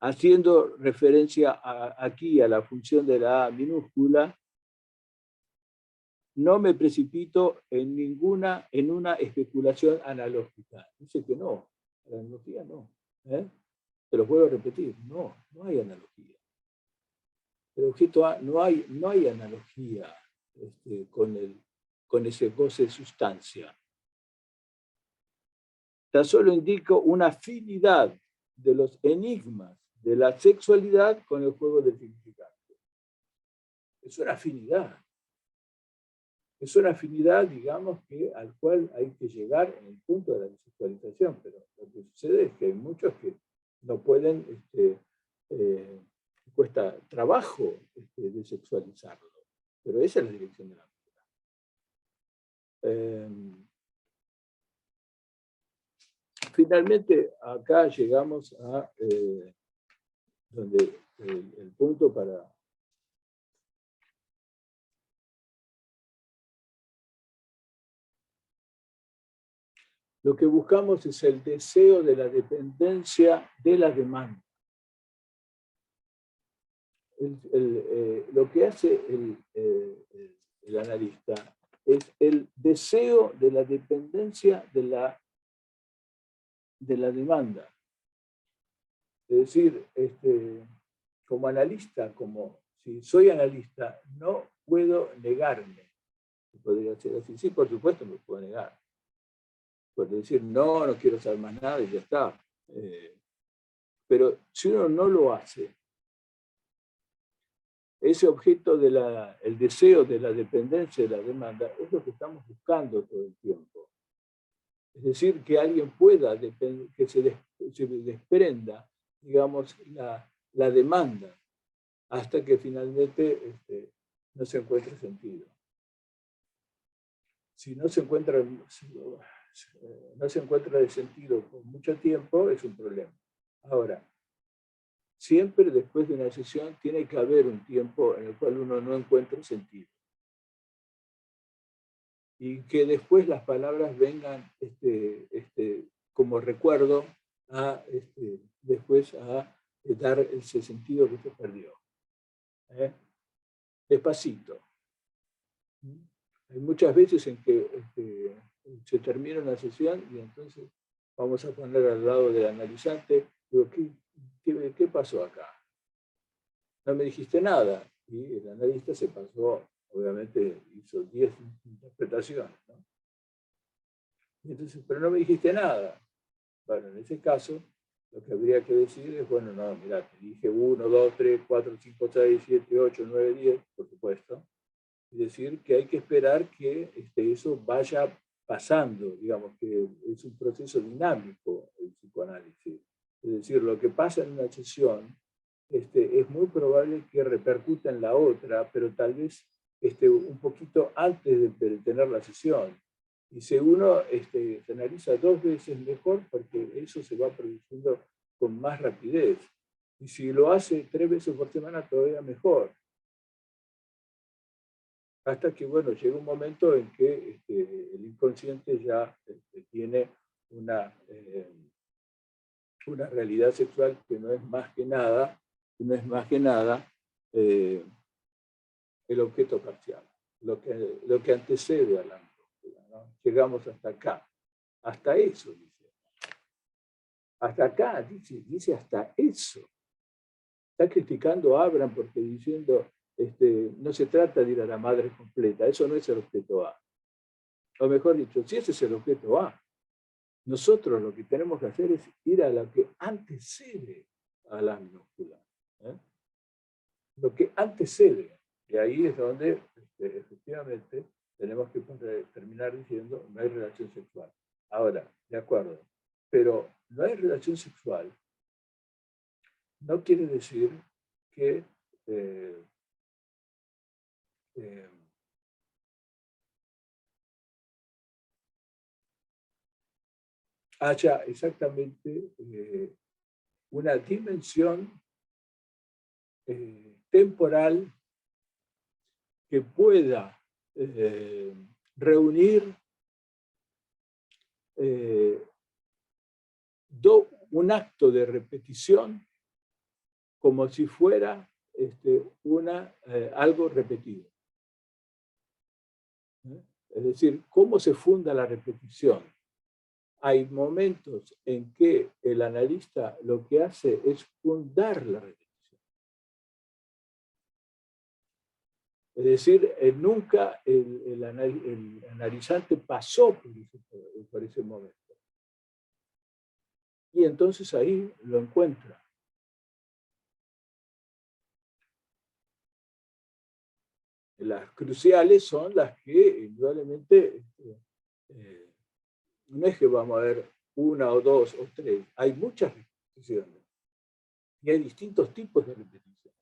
Haciendo referencia aquí a la función de la A minúscula, no me precipito en una especulación analógica. Dice que no, la analogía no. Te lo puedo repetir, no hay analogía. El objeto A no hay analogía con ese goce de sustancia. Tan solo indico una afinidad de los enigmas de la sexualidad con el juego del significante. Es una afinidad. Es una afinidad, digamos, al cual hay que llegar en el punto de la desexualización, pero lo que sucede es que hay muchos que no pueden, cuesta trabajo desexualizarlo, pero esa es la dirección de la vida. Finalmente, acá llegamos a donde el punto para... Lo que buscamos es el deseo de la dependencia de la demanda. Lo que hace el analista es el deseo de la dependencia de la de la demanda. Es decir, como analista, como si soy analista, no puedo negarme. Podría ser así. Sí, por supuesto me puedo negar. Puedo decir, no, no quiero saber más nada y ya está. Pero si uno no lo hace, ese objeto el deseo de la dependencia de la demanda es lo que estamos buscando todo el tiempo. Es decir, que alguien pueda, que se desprenda, digamos, la demanda, hasta que finalmente no se encuentre sentido. Si no se encuentra de sentido por mucho tiempo, es un problema. Ahora, siempre después de una sesión tiene que haber un tiempo en el cual uno no encuentra sentido. Y que después las palabras vengan como recuerdo después a dar ese sentido que se perdió. Despacito. Hay muchas veces en que se termina una sesión y entonces vamos a poner al lado del analizante, digo, ¿qué pasó acá? No me dijiste nada. Y el analista se pasó, obviamente hizo 10 interpretaciones, ¿no? Y entonces, pero no me dijiste nada. Bueno, en ese caso, lo que habría que decir es, bueno, no, mira, te dije 1, 2, 3, 4, 5, 6, 7, 8, 9, 10, por supuesto. Y decir que hay que esperar que eso vaya pasando, digamos, que es un proceso dinámico el psicoanálisis. Es decir, lo que pasa en una sesión es muy probable que repercuta en la otra, pero tal vez un poquito antes de tener la sesión. Y si uno se analiza 2 veces mejor, porque eso se va produciendo con más rapidez. Y si lo hace 3 veces por semana, todavía mejor. Hasta que, bueno, llega un momento en que el inconsciente ya tiene una realidad sexual que no es más que nada, el objeto parcial, lo que antecede a la angustia, ¿no? Llegamos hasta acá, hasta eso, dice. Hasta acá, dice hasta eso. Está criticando a Abraham porque diciendo, no se trata de ir a la madre completa, eso no es el objeto A. O mejor dicho, si ese es el objeto A, nosotros lo que tenemos que hacer es ir a lo que antecede a la minúscula. Lo que antecede. Y ahí es donde efectivamente tenemos que terminar diciendo no hay relación sexual. Ahora, de acuerdo, pero no hay relación sexual no quiere decir que haya exactamente una dimensión temporal que pueda reunir un acto de repetición como si fuera algo repetido. Es decir, ¿cómo se funda la repetición? Hay momentos en que el analista lo que hace es fundar la repetición. Es decir, nunca el analizante pasó por ese momento. Y entonces ahí lo encuentra. Las cruciales son las que indudablemente no es que vamos a ver 1 o 2 o 3, hay muchas repeticiones y hay distintos tipos de repeticiones.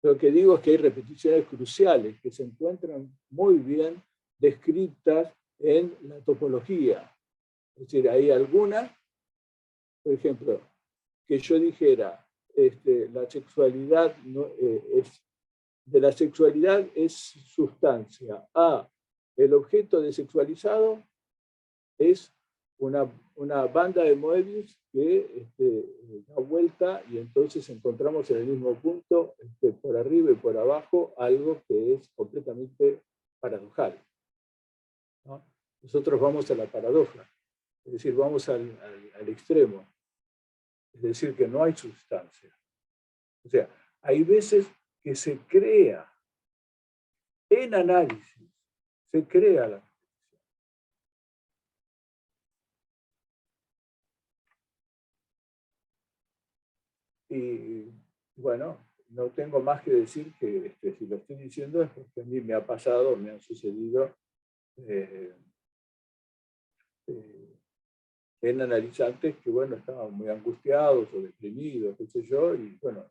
Lo que digo es que hay repeticiones cruciales que se encuentran muy bien descritas en la topología. Es decir, hay algunas, por ejemplo, que yo dijera, la sexualidad no, de la sexualidad es sustancia. El objeto desexualizado es una banda de Moebius que da vuelta y entonces encontramos en el mismo punto, por arriba y por abajo, algo que es completamente paradojal, ¿no? Nosotros vamos a la paradoja. Es decir, vamos al extremo. Es decir, que no hay sustancia. O sea, hay veces que se crea en análisis, se crea la repetición. Y bueno, no tengo más que decir que si lo estoy diciendo es porque a mí me ha pasado, me han sucedido en analizantes que, bueno, estaban muy angustiados o deprimidos, qué sé yo, y bueno,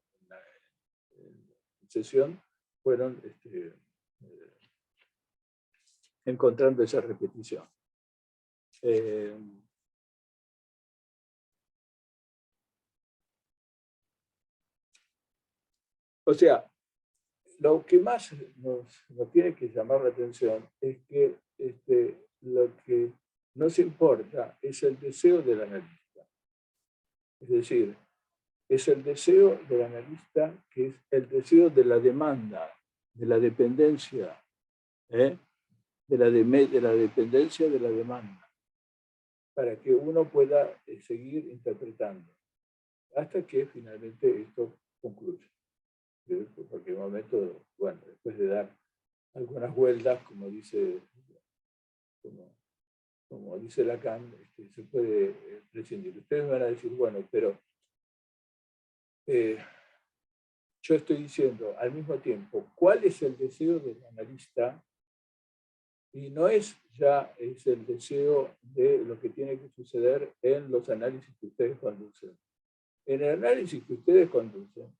en sesión fueron encontrando esa repetición. O sea, lo que más nos tiene que llamar la atención es que lo que nos importa es el deseo del analista. Es decir, es el deseo del analista que es el deseo de la demanda, de la dependencia, de la dependencia de la demanda, para que uno pueda seguir interpretando, hasta que finalmente esto concluye. En cualquier momento, bueno, después de dar algunas vueltas, como dice Lacan, se puede prescindir. Ustedes van a decir, bueno, pero yo estoy diciendo al mismo tiempo cuál es el deseo del analista, y no es el deseo de lo que tiene que suceder en los análisis que ustedes conducen. En el análisis que ustedes conducen,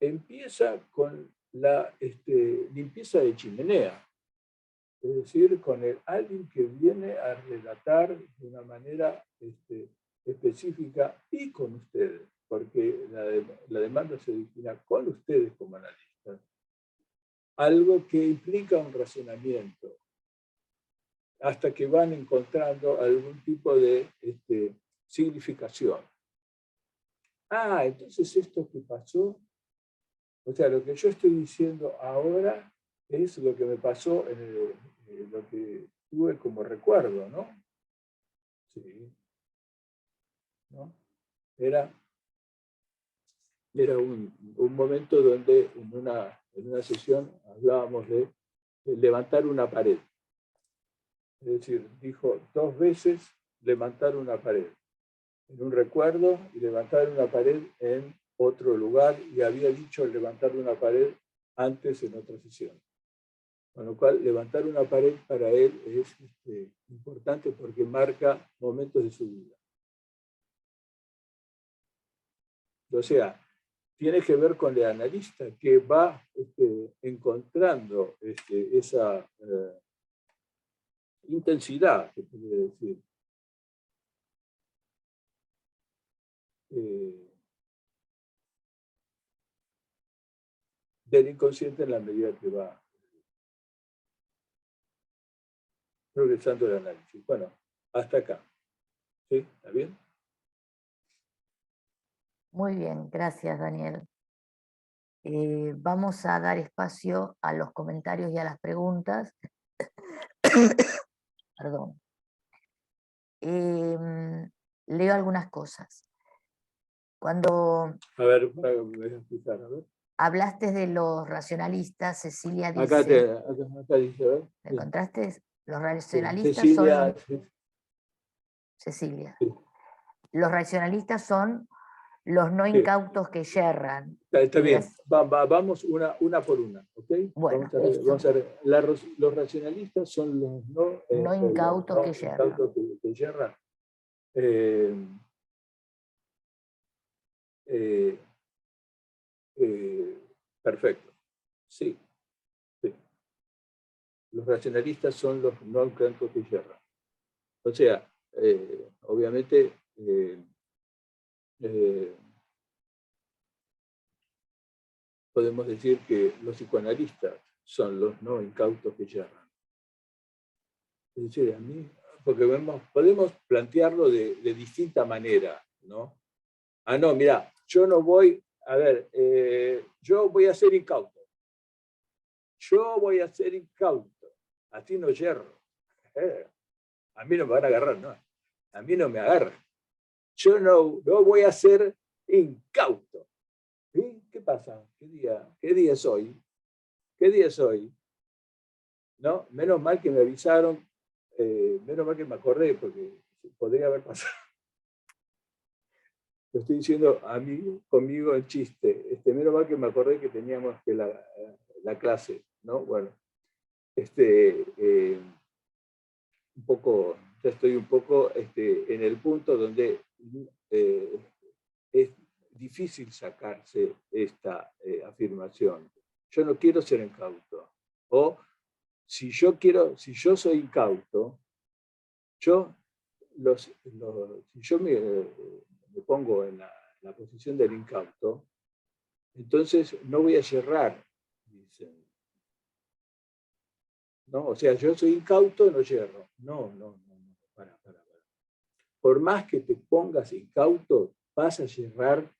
empieza con la limpieza de chimenea, es decir, con alguien que viene a relatar de una manera específica y con ustedes, porque la demanda se destina con ustedes como analistas, algo que implica un razonamiento, hasta que van encontrando algún tipo de significación. Ah, entonces esto que pasó, o sea, lo que yo estoy diciendo ahora es lo que me pasó en lo que tuve como recuerdo, ¿no? Sí. ¿No? Era un momento donde en una sesión hablábamos de levantar una pared. Es decir, dijo 2 veces levantar una pared. En un recuerdo y levantar una pared en otro lugar, y había dicho levantar una pared antes en otra sesión. Con lo cual, levantar una pared para él es importante porque marca momentos de su vida. O sea, tiene que ver con el analista que va encontrando esa intensidad, se puede decir, del inconsciente en la medida que va progresando el análisis. Bueno, hasta acá. ¿Sí? ¿Está bien? Muy bien, gracias, Daniel. Vamos a dar espacio a los comentarios y a las preguntas. Perdón. Leo algunas cosas. Cuando a ver, voy a explicar, a ver. Hablaste de los racionalistas, Cecilia dice... Acá dice, a ver. ¿Te encontraste? Los racionalistas Cecilia, son... Cecilia. Sí. Los racionalistas son los no incautos que yerran. Está bien, vamos una por una, ¿ok? Bueno, vamos a ver. Los racionalistas son los no incautos que yerran. Que yerran. Perfecto. Sí. Los racionalistas son los no incautos que yerran. O sea, obviamente... podemos decir que los psicoanalistas son los no incautos que yerran. Es decir, a mí, porque podemos plantearlo de distinta manera, ¿no? Ah, no, mira, yo no voy, a ver, yo voy a ser incauto. Yo voy a ser incauto. A ti no yerro. A mí no me van a agarrar, ¿no? a mí no me agarra. Yo no voy a ser incauto. ¿Sí? ¿Qué pasa? ¿Qué día es hoy? ¿Qué día es hoy? ¿No? Menos mal que me avisaron, menos mal que me acordé, porque podría haber pasado. Lo estoy diciendo a mí, conmigo en chiste. Menos mal que me acordé que teníamos que la clase, ¿no? Bueno, un poco, ya estoy un poco en el punto donde es difícil sacarse esta afirmación. Yo no quiero ser incauto. O si yo soy incauto, si yo me pongo en la posición del incauto, entonces no voy a yerrar, dicen. ¿No? O sea, yo soy incauto, no yerro. No, para. Por más que te pongas incauto, vas a llegar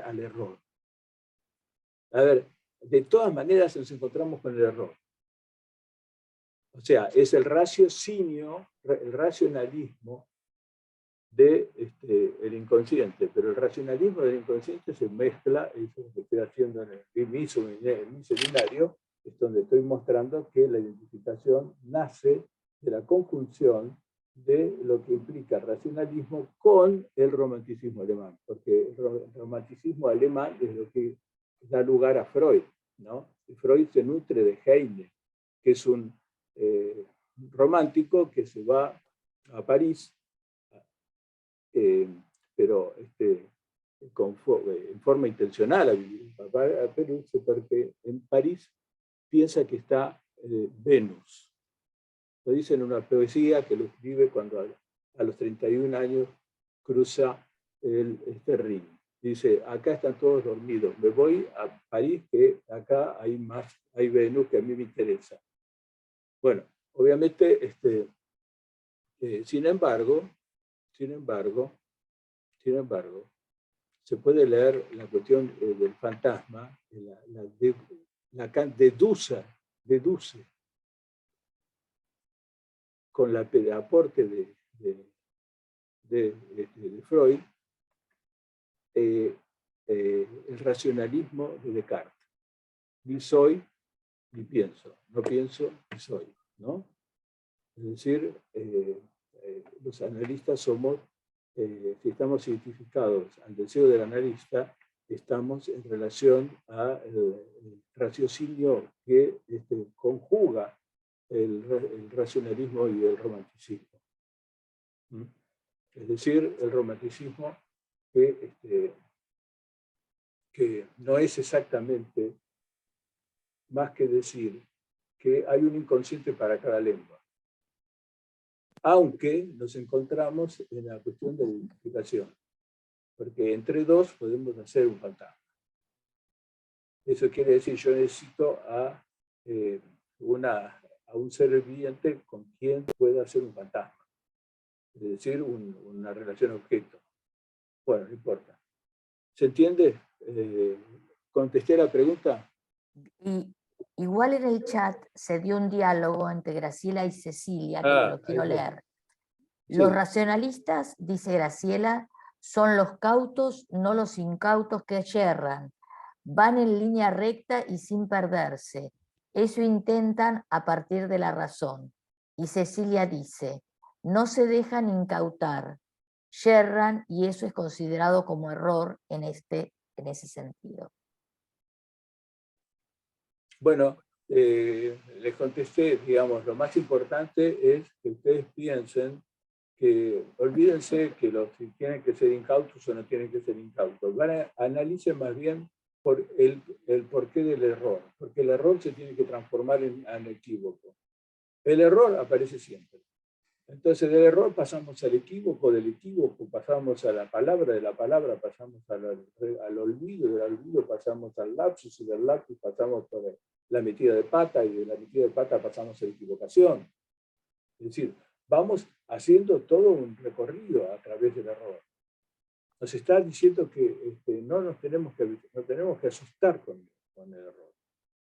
al error. A ver, de todas maneras nos encontramos con el error. O sea, es el raciocinio, el racionalismo del inconsciente, pero el racionalismo del inconsciente se mezcla, eso es lo que estoy haciendo en mi seminario, es donde estoy mostrando que la identificación nace de la conjunción de lo que implica el racionalismo con el romanticismo alemán, porque el romanticismo alemán es lo que da lugar a Freud, ¿no? Y Freud se nutre de Heine, que es un romántico que se va a París, pero en forma intencional a vivir a Perú, porque en París piensa que está Venus. Lo dice en una poesía que lo escribe cuando a los 31 años cruza el Rin. Dice, acá están todos dormidos, me voy a París, que acá hay Venus que a mí me interesa. Bueno, obviamente, sin embargo, se puede leer la cuestión del fantasma, Lacan deduce con el aporte de Freud el racionalismo de Descartes. Ni soy, ni pienso. No pienso, ni soy. ¿No? Es decir, los analistas somos, si estamos identificados al deseo del analista, estamos en relación al raciocinio que conjuga el racionalismo y el romanticismo. ¿Mm? Es decir, el romanticismo que no es exactamente más que decir que hay un inconsciente para cada lengua, aunque nos encontramos en la cuestión de la identificación, porque entre dos podemos hacer un fantasma. Eso quiere decir, yo necesito a un ser viviente con quien pueda hacer un fantasma, es decir, una relación objeto. Bueno, no importa. ¿Se entiende? ¿Contesté la pregunta? Y igual en el chat se dio un diálogo entre Graciela y Cecilia, que lo quiero leer. Los racionalistas, dice Graciela, son los cautos, no los incautos que yerran. Van en línea recta y sin perderse. Eso intentan a partir de la razón. Y Cecilia dice, no se dejan incautar, yerran y eso es considerado como error en ese sentido. Bueno, les contesté, digamos, lo más importante es que ustedes piensen que, olvídense que si tienen que ser incautos o no tienen que ser incautos. Analicen más bien por el porqué del error, porque el error se tiene que transformar en equívoco. El error aparece siempre. Entonces, del error pasamos al equívoco, del equívoco pasamos a la palabra, de la palabra pasamos al olvido, del olvido pasamos al lapsus, y del lapsus pasamos por la metida de pata, y de la metida de pata pasamos a la equivocación. Es decir, vamos haciendo todo un recorrido a través del error. Nos está diciendo que no tenemos que asustar con el error.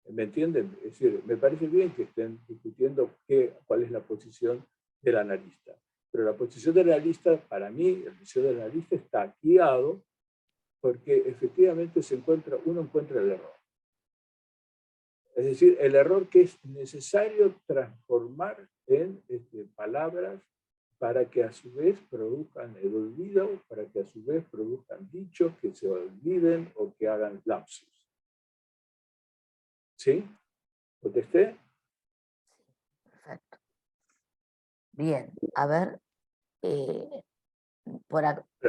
¿Me entienden? Es decir, me parece bien que estén discutiendo cuál es la posición del analista. Pero la posición del analista, para mí, el deseo del analista está guiado porque efectivamente uno encuentra el error. Es decir, el error que es necesario transformar en palabras para que a su vez produzcan el olvido, para que a su vez produzcan dichos que se olviden o que hagan lapsus. ¿Sí? ¿Contesté? Perfecto. Bien, a ver,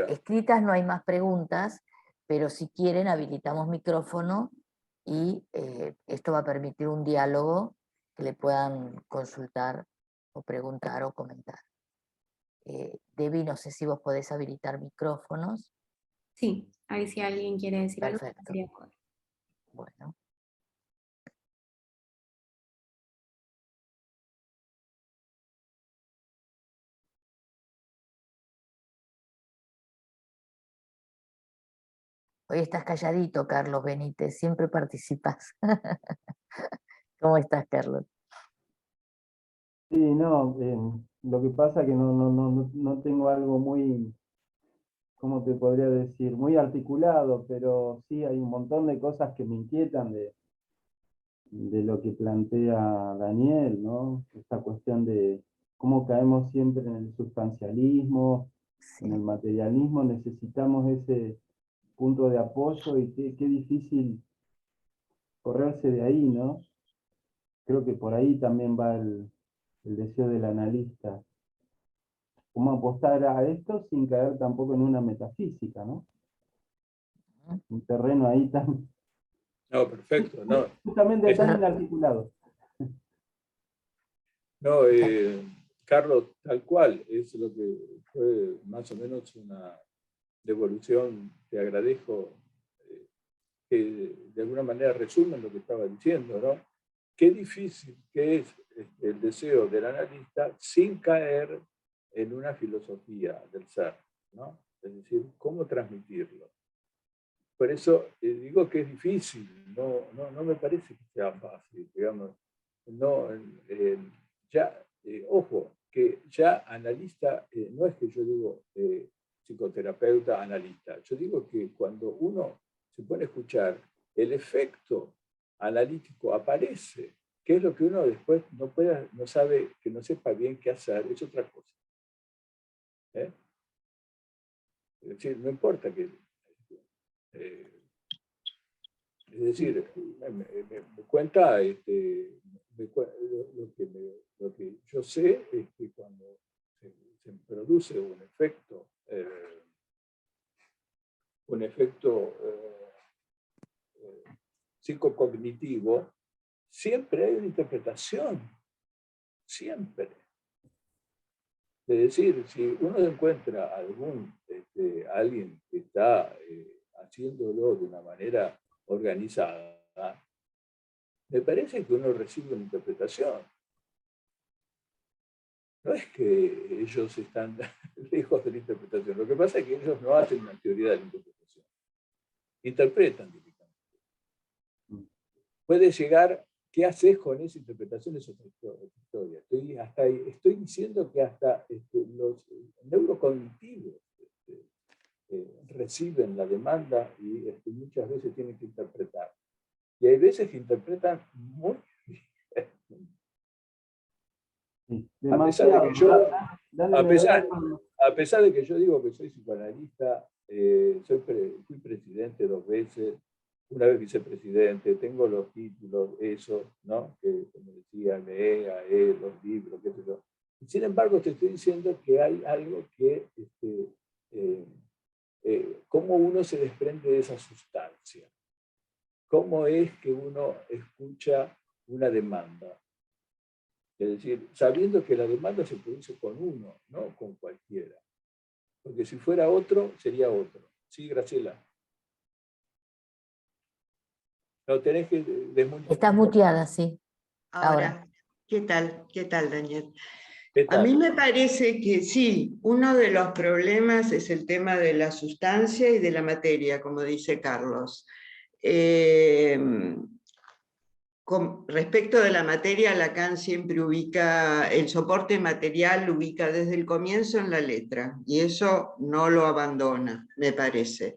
escritas no hay más preguntas, pero si quieren habilitamos micrófono y esto va a permitir un diálogo que le puedan consultar o preguntar o comentar. Debbie, no sé si vos podés habilitar micrófonos. Sí, ahí si alguien quiere decir Perfecto. algo. Bueno. Hoy estás calladito, Carlos Benítez, siempre participas. ¿Cómo estás, Carlos? Sí, no, lo que pasa es que no tengo algo muy, ¿cómo te podría decir? Muy articulado, pero sí hay un montón de cosas que me inquietan de lo que plantea Daniel, ¿no? Esta cuestión de cómo caemos siempre en el sustancialismo, Sí. en el materialismo, necesitamos ese punto de apoyo y qué difícil correrse de ahí, ¿no? Creo que por ahí también va el deseo del analista. Cómo apostar a esto sin caer tampoco en una metafísica, ¿no? Un terreno ahí tan... No, perfecto. No, justamente tan inarticulado. no Carlos, tal cual, es lo que fue más o menos una devolución, te agradezco, que de alguna manera resumen lo que estaba diciendo, ¿no? Qué difícil que es el deseo del analista sin caer en una filosofía del ser, ¿no? Es decir, cómo transmitirlo. Por eso digo que es difícil, no me parece que sea fácil, digamos. No, ojo, que ya analista, no es que yo digo psicoterapeuta analista, yo digo que cuando uno se pone a escuchar, el efecto analítico aparece, que es lo que uno después no sabe, que no sepa bien qué hacer, es otra cosa. ¿Eh? Es decir, no importa que... es decir, me cuenta, lo que yo sé es que cuando se produce un efecto psicocognitivo, siempre hay una interpretación, siempre. Es decir, si uno encuentra alguien que está haciéndolo de una manera organizada, me parece que uno recibe una interpretación. No es que ellos están lejos de la interpretación, lo que pasa es que ellos no hacen una teoría de la interpretación. Interpretan típicamente. Puede llegar, ¿qué haces con esa interpretación? Es otra historia. Estoy diciendo que hasta los neurocognitivos reciben la demanda y muchas veces tienen que interpretar. Y hay veces que interpretan muy bien. Sí, a pesar de que yo digo que soy psicoanalista, fui presidente 2 veces, una vez vicepresidente, tengo los títulos, eso, ¿no? Que como decía, leer, los libros, qué sé yo. Sin embargo, te estoy diciendo que hay algo que, cómo uno se desprende de esa sustancia. ¿Cómo es que uno escucha una demanda? Es decir, sabiendo que la demanda se produce con uno, no con cualquiera. Porque si fuera otro, sería otro. Sí, Graciela. No, tenés que desmutear. Estás muteada, sí. Ahora, ¿qué tal? ¿Qué tal, Daniel? ¿Qué tal? A mí me parece que sí, uno de los problemas es el tema de la sustancia y de la materia, como dice Carlos. respecto de la materia, Lacan siempre ubica, el soporte material lo ubica desde el comienzo en la letra, y eso no lo abandona, me parece.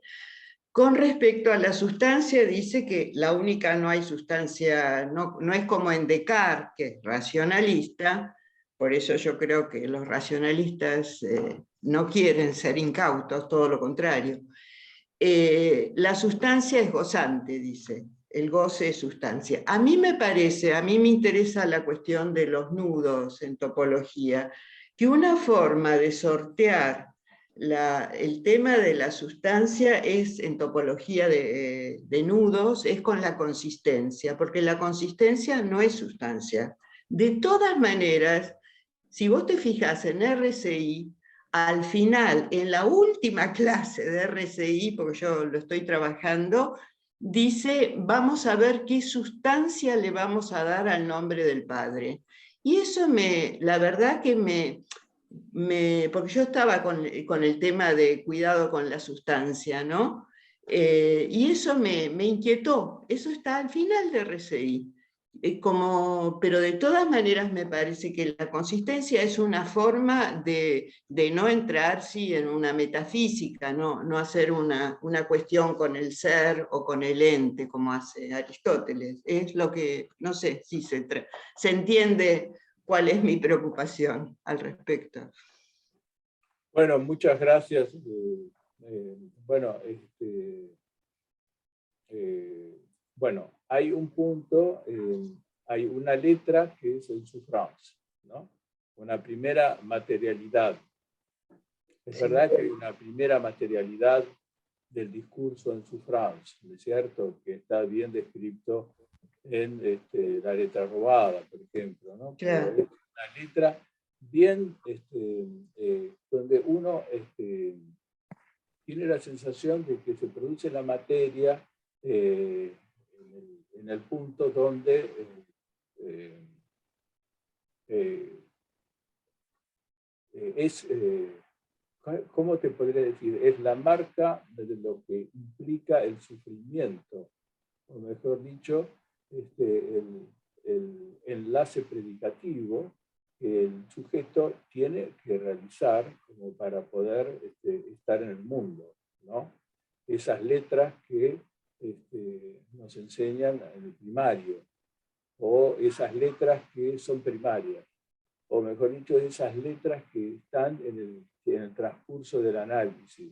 Con respecto a la sustancia, dice que la única, no hay sustancia, no es como en Descartes, que es racionalista, por eso yo creo que los racionalistas no quieren ser incautos, todo lo contrario. La sustancia es gozante, dice, el goce es sustancia. A mí me parece, a mí me interesa la cuestión de los nudos en topología, que una forma de sortear el tema de la sustancia es, en topología de nudos, es con la consistencia, porque la consistencia no es sustancia. De todas maneras, si vos te fijas en RCI, al final, en la última clase de RCI, porque yo lo estoy trabajando, dice, vamos a ver qué sustancia le vamos a dar al nombre del Padre. Y eso la verdad que porque yo estaba con el tema de cuidado con la sustancia, ¿no? Y eso me inquietó. Eso está al final de RCI. Pero de todas maneras me parece que la consistencia es una forma de no entrar en una metafísica, no hacer una cuestión con el ser o con el ente, como hace Aristóteles. Es lo que, no sé si se entiende cuál es mi preocupación al respecto. Bueno, muchas gracias. Bueno, hay un punto, hay una letra que es el souffrance, ¿no? Una primera materialidad. Es verdad que hay una primera materialidad del discurso en souffrance, ¿no es cierto? Que está bien descrito en la letra robada, por ejemplo, ¿no? Claro. Pero es una letra bien, donde uno tiene la sensación de que se produce la materia en el punto donde es, ¿cómo te podría decir? Es la marca de lo que implica el sufrimiento, o mejor dicho, el enlace predicativo que el sujeto tiene que realizar como para poder estar en el mundo, ¿no? Esas letras que nos enseñan en el primario, o esas letras que son primarias, o mejor dicho, esas letras que están en el transcurso del análisis.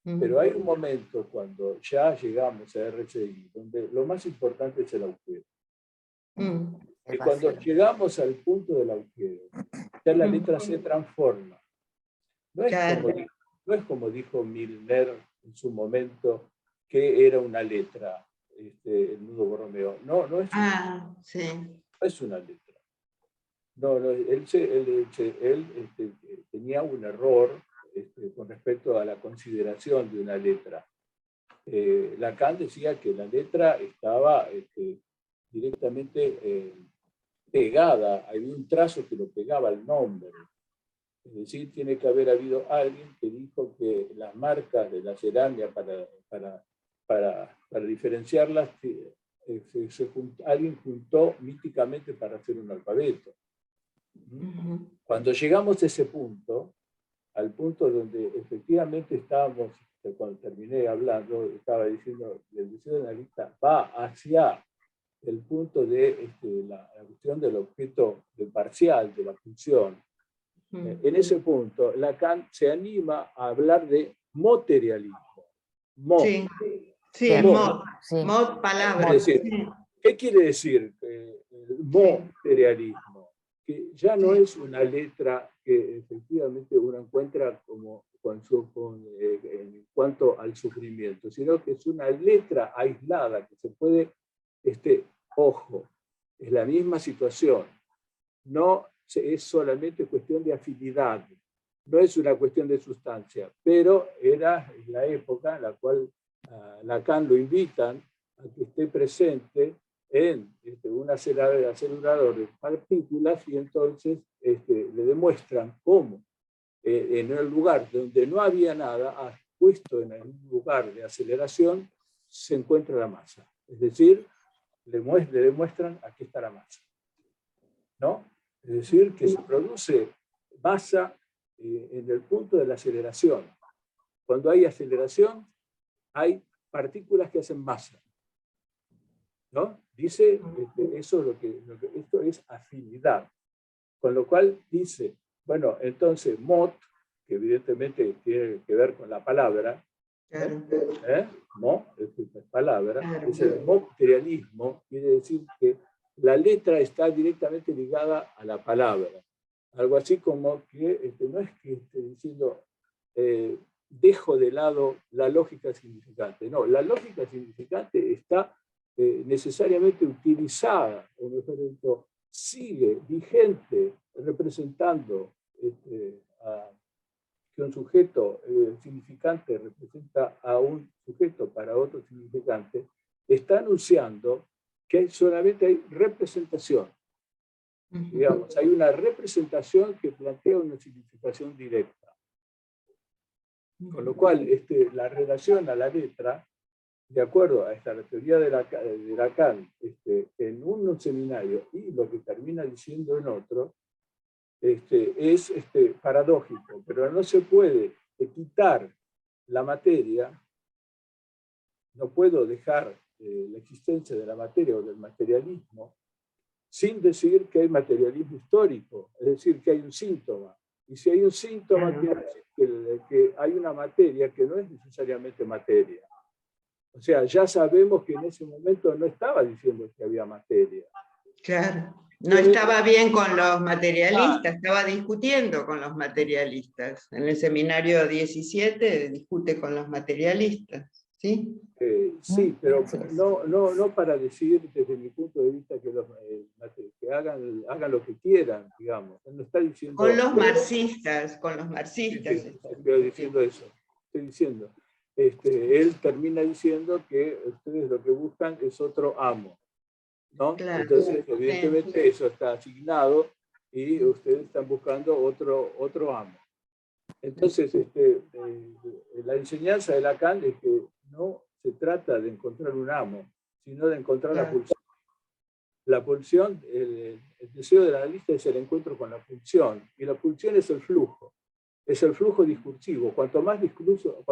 Pero hay un momento cuando ya llegamos a RCI, donde lo más importante es el agujero. Y cuando llegamos al punto del agujero, ya la letra se transforma. No es como dijo Milner en su momento, que era una letra, el nudo Borromeo. No es una, no es una letra. No, él tenía un error con respecto a la consideración de una letra. Lacan decía que la letra estaba directamente pegada, había un trazo que lo pegaba al nombre. Es decir, tiene que haber habido alguien que dijo que las marcas de la cerámica, para diferenciarlas, alguien juntó míticamente para hacer un alfabeto. Cuando llegamos a ese punto, al punto donde efectivamente estábamos, cuando terminé hablando, estaba diciendo que el deseo de analista va hacia el punto de la cuestión del objeto parcial, de la función. En ese punto, Lacan se anima a hablar de materialismo. Palabra. Es decir, ¿qué quiere decir el materialismo? Que ya no es una letra que efectivamente uno encuentra como en cuanto al sufrimiento, sino que es una letra aislada que se puede, ojo, es la misma situación, no es solamente cuestión de afinidad, no es una cuestión de sustancia, pero era la época en la cual Lacan lo invitan a que esté presente en un acelerador de partículas, y entonces le demuestran cómo en el lugar donde no había nada, puesto en un lugar de aceleración, se encuentra la masa. Es decir, le demuestran aquí está la masa, ¿no? Es decir, que se produce masa en el punto de la aceleración. Cuando hay aceleración, hay partículas que hacen masa, ¿no? Dice, eso es esto es afinidad. Con lo cual dice, bueno, entonces Mott, que evidentemente tiene que ver con la palabra, Mo, es palabra, Claro. es el materialismo, quiere decir que la letra está directamente ligada a la palabra. Algo así como que no es que esté diciendo dejo de lado la lógica significante, no, la lógica significante está necesariamente utilizada, o mejor dicho, sigue vigente representando que un sujeto significante representa a un sujeto para otro significante, está anunciando que solamente hay representación. Digamos, hay una representación que plantea una significación directa. Con lo cual, la relación a la letra, de acuerdo a esta teoría de Lacan, en un seminario y lo que termina diciendo en otro, es paradójico, pero no se puede quitar la materia, no puedo dejar la existencia de la materia o del materialismo sin decir que hay materialismo histórico, es decir, que hay un síntoma. Y si hay un síntoma, quiere decir que hay una materia que no es necesariamente materia. O sea, ya sabemos que en ese momento no estaba diciendo que había materia. Claro. No estaba bien con los materialistas, estaba discutiendo con los materialistas. En el seminario 17 discute con los materialistas, ¿sí? Sí, pero no para decir desde mi punto de vista que hagan lo que quieran, digamos. No está diciendo, con los marxistas. Sí, estoy diciendo eso. Estoy diciendo. Él termina diciendo que ustedes lo que buscan es otro amo, ¿no? Claro, entonces, evidentemente, eso está asignado y ustedes están buscando otro amo. Entonces, la enseñanza de Lacan es que no se trata de encontrar un amo, sino de encontrar la pulsión. La pulsión, el deseo del analista es el encuentro con la pulsión, y la pulsión es el flujo discursivo. Cuanto más discurso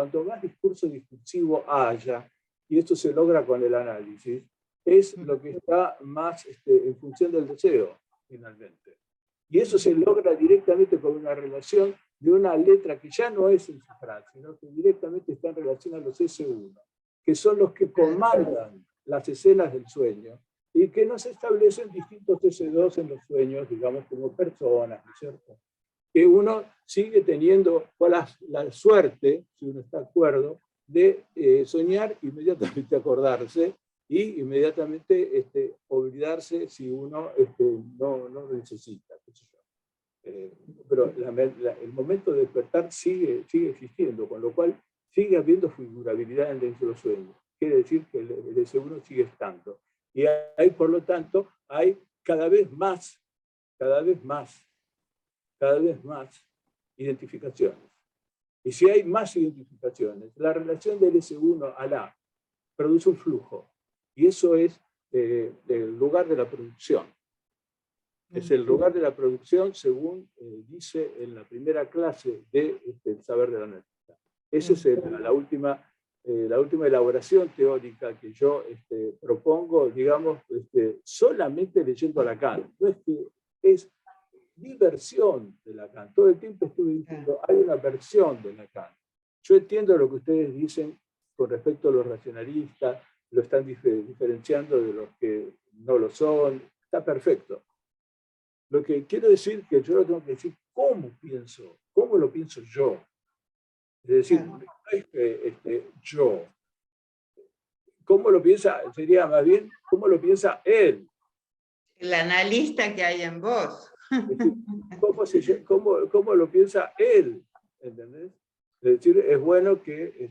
discursivo haya, y esto se logra con el análisis, es lo que está más en función del deseo, finalmente. Y eso se logra directamente con una relación de una letra que ya no es encifrar, sino que directamente está en relación a los S1, que son los que comandan las escenas del sueño, y que nos establecen distintos S2 en los sueños, digamos, como personas, ¿no es cierto? Que uno sigue teniendo la suerte, si uno está de acuerdo, de soñar, inmediatamente acordarse, y inmediatamente olvidarse si uno no lo necesita. Pero el momento de despertar sigue existiendo, con lo cual sigue habiendo figurabilidad dentro de los sueños. Quiere decir que el S1 sigue estando. Y hay, por lo tanto, hay cada vez más identificaciones. Y si hay más identificaciones, la relación del S1 a la produce un flujo. Y eso es el lugar de la producción. Es el lugar de la producción según dice en la primera clase del saber de la analítica. Esa es la última elaboración teórica que yo propongo, digamos, solamente leyendo a Lacan. No es que es mi versión de Lacan. Todo el tiempo estuve diciendo, hay una versión de Lacan. Yo entiendo lo que ustedes dicen con respecto a los racionalistas, lo están diferenciando de los que no lo son, está perfecto. Lo que quiero decir es que yo lo tengo que decir cómo lo pienso yo. Es decir, no es que yo. ¿Cómo lo piensa? Sería más bien, ¿cómo lo piensa él? El analista que hay en vos. Es decir, ¿cómo lo piensa él? ¿Entendés? Es decir, es bueno que...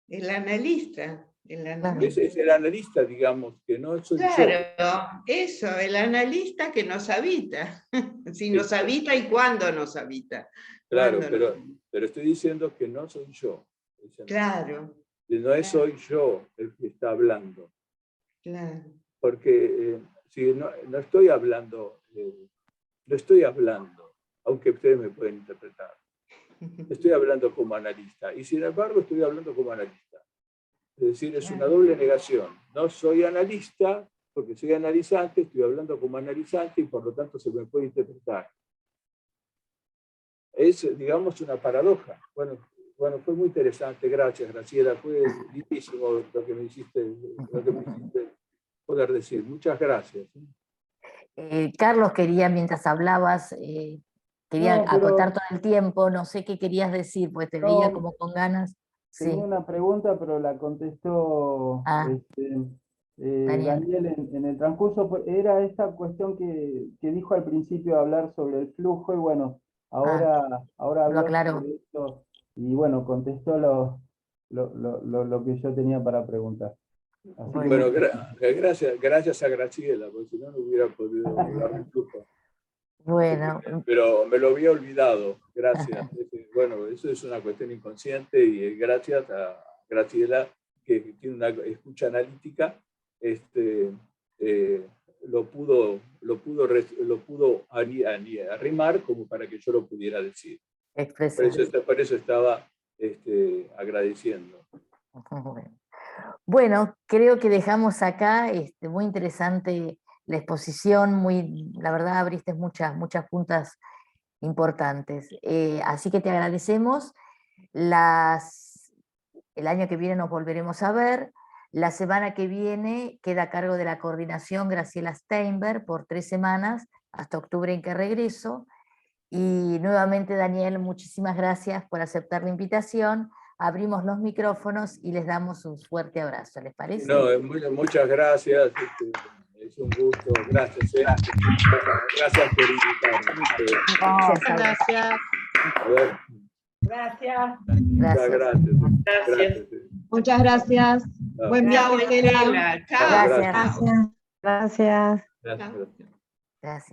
El analista. Ese es el analista, digamos, que no soy yo. Claro, eso, el analista que nos habita. Si nos habita y cuándo nos habita. Claro, pero estoy diciendo que no soy yo. Claro. No soy yo el que está hablando. Claro. porque si no estoy hablando, aunque ustedes me pueden interpretar. Estoy hablando como analista, y sin embargo estoy hablando como analista. Es decir, es una doble negación. No soy analista, porque soy analizante, estoy hablando como analizante, y por lo tanto se me puede interpretar. Es, digamos, una paradoja. Bueno, fue muy interesante, gracias, Graciela. Fue lindísimo lo que me hiciste poder decir. Muchas gracias. Carlos quería, mientras hablabas, quería No, pero- acotar todo el tiempo, no sé qué querías decir, pues te veía No, como con ganas. Sí, tenía una pregunta, pero la contestó Daniel. Daniel en el transcurso. Era esta cuestión que dijo al principio de hablar sobre el flujo, y bueno, ahora Lo habló aclaró. sobre esto, y bueno, contestó lo que yo tenía para preguntar. Así que Bueno, muchas gracias a Graciela, porque si no, no hubiera podido hablar del flujo. Bueno, Pero me lo había olvidado, gracias. Bueno, eso es una cuestión inconsciente, y gracias a Graciela, que tiene una escucha analítica, lo pudo arrimar como para que yo lo pudiera decir. expresar. Por eso estaba agradeciendo. Bueno, creo que dejamos acá, muy interesante la exposición, la verdad abriste muchas puntas importantes. Así que te agradecemos. El año que viene nos volveremos a ver. La semana que viene queda a cargo de la coordinación Graciela Steinberg por 3 semanas, hasta octubre en que regreso. Y nuevamente, Daniel, muchísimas gracias por aceptar la invitación. Abrimos los micrófonos y les damos un fuerte abrazo, ¿les parece? No, muchas gracias. Es un gusto. Gracias. Gracias por invitarme. Gracias. A ver. Gracias. Gracias. Muchas gracias. Buen Chao, viaje, Estela. Estela. Chao. Gracias. Gracias. Gracias. Gracias.